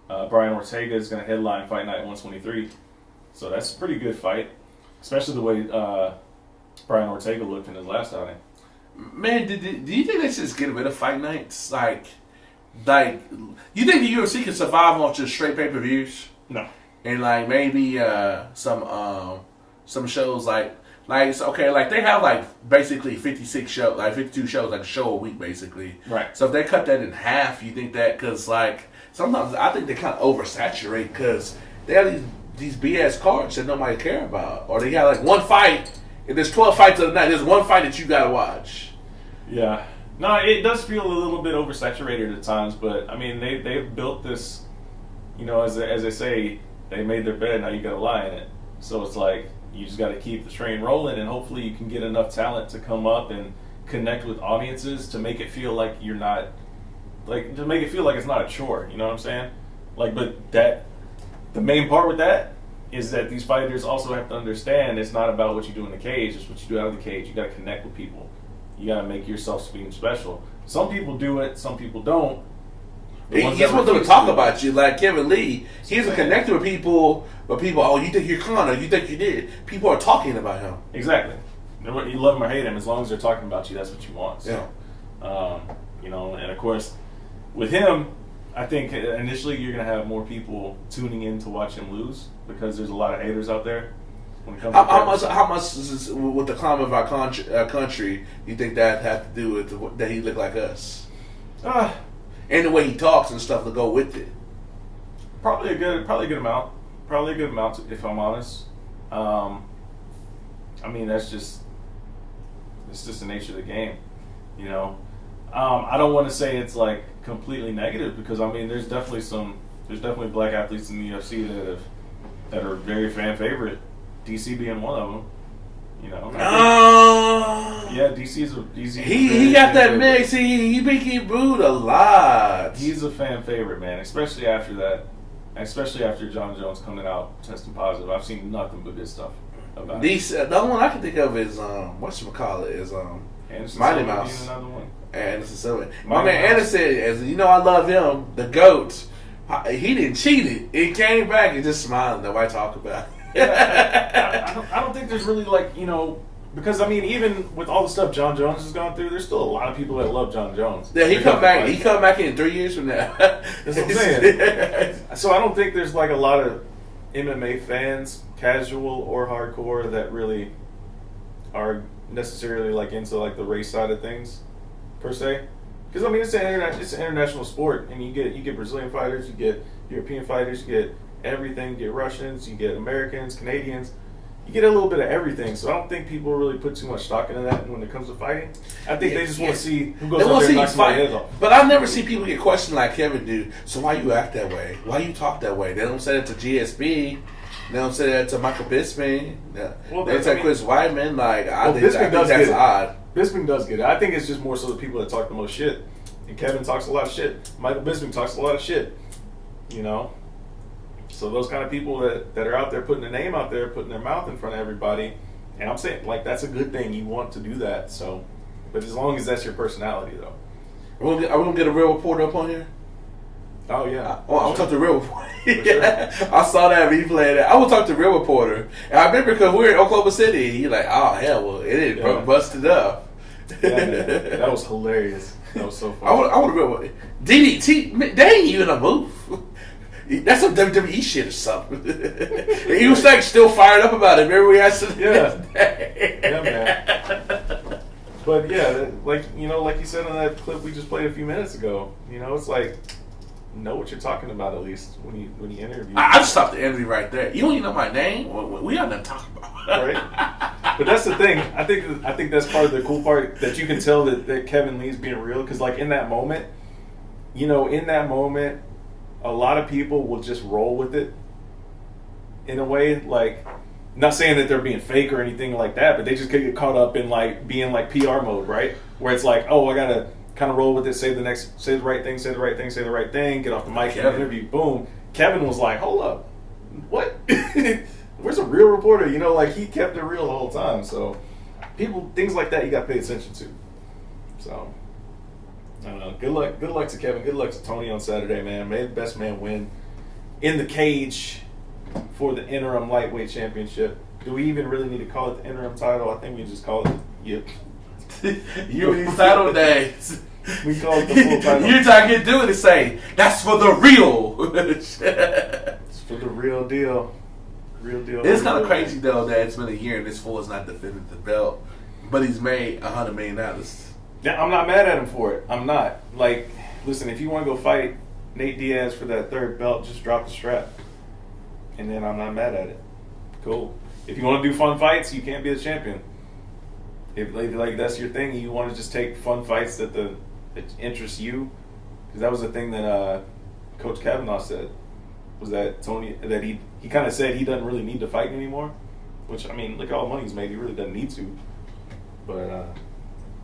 Brian Ortega is going to headline Fight Night 123. So that's a pretty good fight, especially the way Brian Ortega looked in his last outing. Man, do you think they should just get rid of fight nights? Like, you think the UFC can survive on just straight pay-per-views? No. And like maybe some shows like it's okay, like they have like basically 56 shows, like 52 shows, like a show a week basically. Right. So if they cut that in half, you think that because like sometimes I think they kind of oversaturate because they have these BS cards that nobody care about, or they got like one fight. If there's 12 fights of the night, there's one fight that you gotta watch. Yeah. No, it does feel a little bit oversaturated at times, but I mean they've built this, you know, as they say, they made their bed, now you gotta lie in it. So it's like you just gotta keep the train rolling, and hopefully you can get enough talent to come up and connect with audiences to make it feel like you're not, like, to make it feel like it's not a chore. You know what I'm saying? Like, but the main part with that is that these fighters also have to understand it's not about what you do in the cage, it's what you do out of the cage. You gotta connect with people. You gotta make yourself seem special. Some people do it, some people don't. He's supposed to talk about you, like Kevin Lee. He doesn't connect with people, but people, oh, you think you're Conor, you think you did. People are talking about him. Exactly. You love him or hate him, as long as they're talking about you, that's what you want. So, Yeah. you know, and of course, with him, I think initially you're going to have more people tuning in to watch him lose because there's a lot of haters out there. When it comes How much is this, with the climate of our country, you think that has to do with that he look like us? And the way he talks and stuff to go with it. Probably a good amount. Probably a good amount, if I'm honest. I mean, it's just the nature of the game, you know. I don't want to say it's like completely negative because I mean, there's definitely black athletes in the UFC that are very fan favorite. DC being one of them, you know. Yeah, DC's he got that mix. He been getting booed a lot. He's a fan favorite, man. Especially after John Jones coming out testing positive. I've seen nothing but good stuff about it. The only one I can think of is whatchamacallit is Anderson Mighty Silva Mouse. being another one. Anderson Silva. My man Anderson, as you know, I love him. The GOAT. He didn't cheat it. It came back and just smiling. Nobody talk about it. Yeah, I don't think there's really like, you know, because I mean, even with all the stuff John Jones has gone through, there's still a lot of people that love John Jones. Yeah, he come back. He come back in 3 years from now. That's what I'm saying. So I don't think there's like a lot of MMA fans, casual or hardcore, that really are necessarily like into like the race side of things per se. Because I mean, it's an international sport, and you get Brazilian fighters, you get European fighters, you get everything. You get Russians, you get Americans, Canadians. You get a little bit of everything. So I don't think people really put too much stock into that when it comes to fighting. I think they just want to see who goes out there and knocks somebody's head off. But I've never seen people get questioned like Kevin do. So why you act that way? Why you talk that way? They don't say that to GSP. They don't say that to Michael Bisping. They say Chris Weidman. Like I think that's odd. Bisping does get it. I think it's just more so the people that talk the most shit. And Kevin talks a lot of shit. Michael Bisping talks a lot of shit. You know. So those kind of people that are out there putting their name out there, putting their mouth in front of everybody, and I'm saying like that's a good thing. You want to do that. So, but as long as that's your personality, though. Are we gonna get a real reporter up on here? Oh yeah. I'll talk to real reporter. Yeah. Sure. I saw that replay. I will talk to real reporter. And I remember because we were in Oklahoma City. He like, oh hell, well it is busted up. Yeah, man. That was hilarious. That was so funny. I would real DDT. They ain't even a move. That's some WWE shit or something. He was like still fired up about it. Remember we had some. Yeah, man. But yeah, like you said on that clip we just played a few minutes ago. You know, it's like know what you're talking about at least when you interview. I just stopped the interview right there. You don't even know my name. We got nothing to talk about. Right. But that's the thing. I think that's part of the cool part that you can tell that Kevin Lee's being real because like in that moment, a lot of people will just roll with it in a way, like not saying that they're being fake or anything like that, but they just get caught up in like being like PR mode, right? Where it's like, oh, I gotta kind of roll with it, say the right thing, get off the mic and interview, boom. Kevin was like, hold up, what? Where's a real reporter? You know, like he kept it real the whole time. So things like that you gotta pay attention to. So I don't know. Good luck to Kevin. Good luck to Tony on Saturday, man. May the best man win in the cage for the interim lightweight championship. Do we even really need to call it the interim title? I think we just call it You and these title days. We call it the full title. You're talking to do it and say, that's for the real. It's for the real deal. Real deal. It's kind of crazy, though, that it's been a year and this fool has not defended the belt. But he's made $100 million. Yeah, I'm not mad at him for it. I'm not. Like, listen, if you want to go fight Nate Diaz for that third belt, just drop the strap. And then I'm not mad at it. Cool. If you want to do fun fights, you can't be a champion. If like that's your thing, you want to just take fun fights that interest you. Because that was the thing that Coach Kavanaugh said. Was that Tony, that he kind of said he doesn't really need to fight anymore. Which, I mean, look at all the money he's made. He really doesn't need to. But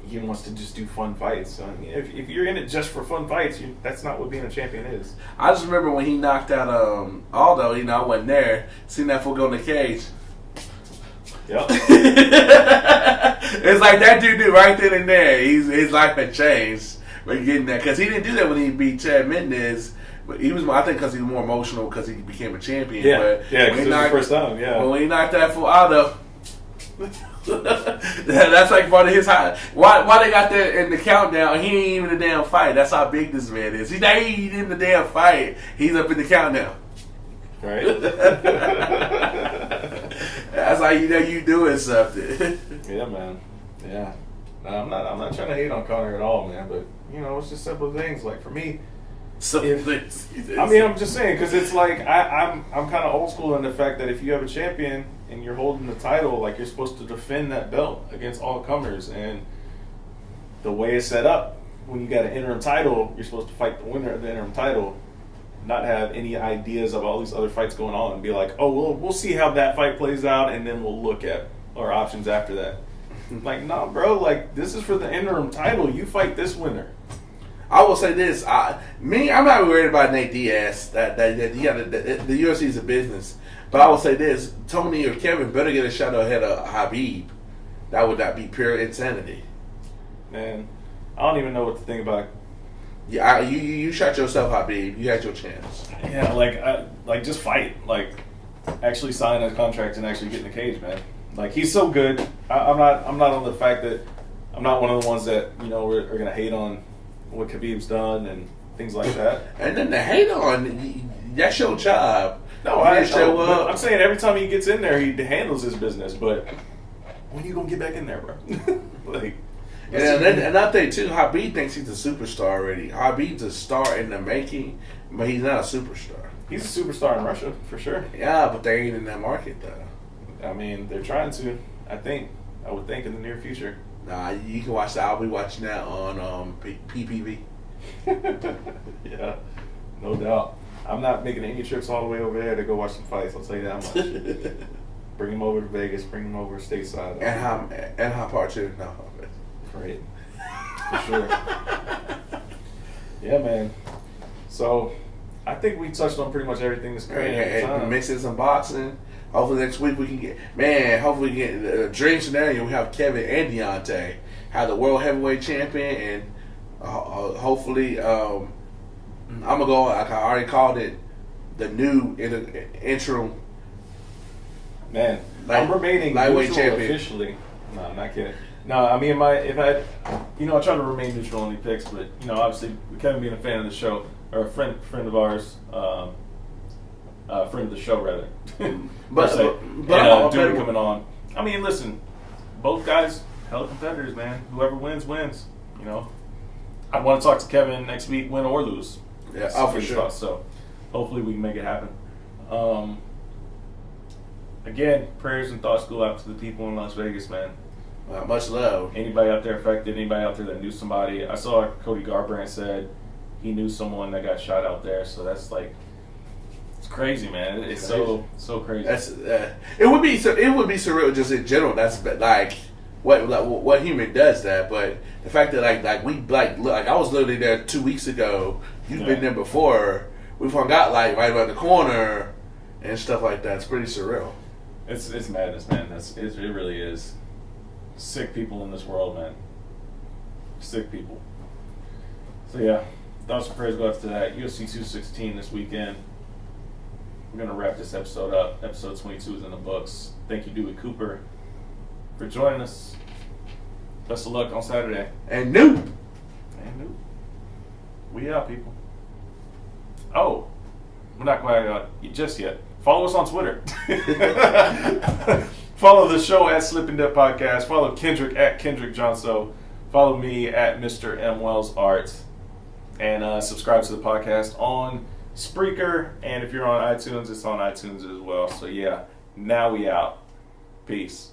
he wants to just do fun fights. So, I mean, if you're in it just for fun fights, that's not what being a champion is. I just remember when he knocked out Aldo, I wasn't there. Seen that fool go in the cage. Yep. It's like that dude did right then and there. His life had changed by getting that. Because he didn't do that when he beat Chad Mendez. But he was, I think, because he was more emotional because he became a champion. Yeah, but because it was the first time, yeah. But when he knocked that fool Aldo, that's like part of his high. Why they got that in the countdown? He ain't even in the damn fight. That's how big this man is. He ain't in the damn fight. He's up in the countdown. Right. That's how you know you doing something. Yeah, man. Yeah. No, I'm not trying to hate on Conor at all, man. But it's just simple things. Like for me, I'm just saying, because it's like I'm kind of old school in the fact that if you have a champion and you're holding the title, like you're supposed to defend that belt against all comers. And the way it's set up, when you got an interim title, you're supposed to fight the winner of the interim title, not have any ideas of all these other fights going on, and be like, oh, we'll see how that fight plays out, and then we'll look at our options after that. Like, nah, bro, like this is for the interim title. You fight this winner. I will say this: I'm not worried about Nate Diaz. The UFC is a business, but I will say this: Tony or Kevin better get a shot ahead of Habib. That would not be pure insanity. Man, I don't even know what to think about. Yeah, you shot yourself, Habib. You had your chance. Yeah, like just fight. Like, actually sign a contract and actually get in the cage, man. Like, he's so good. I'm not on the fact that I'm not one of the ones that are gonna hate on what Khabib's done and things like that. And then the hate on, that's your job. No, I show up. I'm saying every time he gets in there, he handles his business. But when you gonna get back in there, bro? Like, and I think too, Habib thinks he's a superstar already. Habib's a star in the making, but he's not a superstar. He's a superstar in Russia for sure. Yeah, but they ain't in that market though. I mean, they're trying to. I would think in the near future. Nah, you can watch that. I'll be watching that on PPV. Yeah, no doubt. I'm not making any trips all the way over there to go watch some fights. I'll tell you that much. Bring him over to Vegas. Bring him over stateside. Anaheim Part 2. No. Great. For sure. Yeah, man. So, I think we touched on pretty much everything that's current at the time. Mixing some boxing. Hopefully next week we can get, hopefully we get a dream scenario. We have Kevin and Deontay have the world heavyweight champion, and hopefully I'm gonna go. Like I already called it, the new interim. Man, I'm remaining lightweight neutral champion officially. No, I'm not kidding. No, I mean I try to remain neutral on the picks, but obviously Kevin being a fan of the show or a friend of ours. Friend of the show, rather. but Dewey coming on. I mean, listen, both guys, hell of competitors, man. Whoever wins, wins. I want to talk to Kevin next week, win or lose. Yeah, for sure. So, hopefully we can make it happen. Again, prayers and thoughts go out to the people in Las Vegas, man. Much love. Anybody out there affected, anybody out there that knew somebody. I saw Cody Garbrandt said he knew someone that got shot out there, so that's like, it's crazy, man. It's so crazy. That's it would be surreal just in general. That's like what human does that, but the fact that like I was literally there 2 weeks ago. You've been there before. We forgot right around the corner and stuff like that. It's pretty surreal. It's madness, man. It really is. Sick people in this world, man. Sick people. So yeah, thoughts and prayers go out to that. UFC 216 this weekend. We're going to wrap this episode up. Episode 22 is in the books. Thank you, Dewey Cooper, for joining us. Best of luck on Saturday. And new. And new. We out, people. Oh, we're not quite out just yet. Follow us on Twitter. Follow the show at Slip and Dip Podcast. Follow Kendrick at Kendrick Johnso. Follow me at Mr. M. Wells Art. And subscribe to the podcast on Spreaker. And if you're on iTunes, it's on iTunes as well. So yeah, now we out. Peace.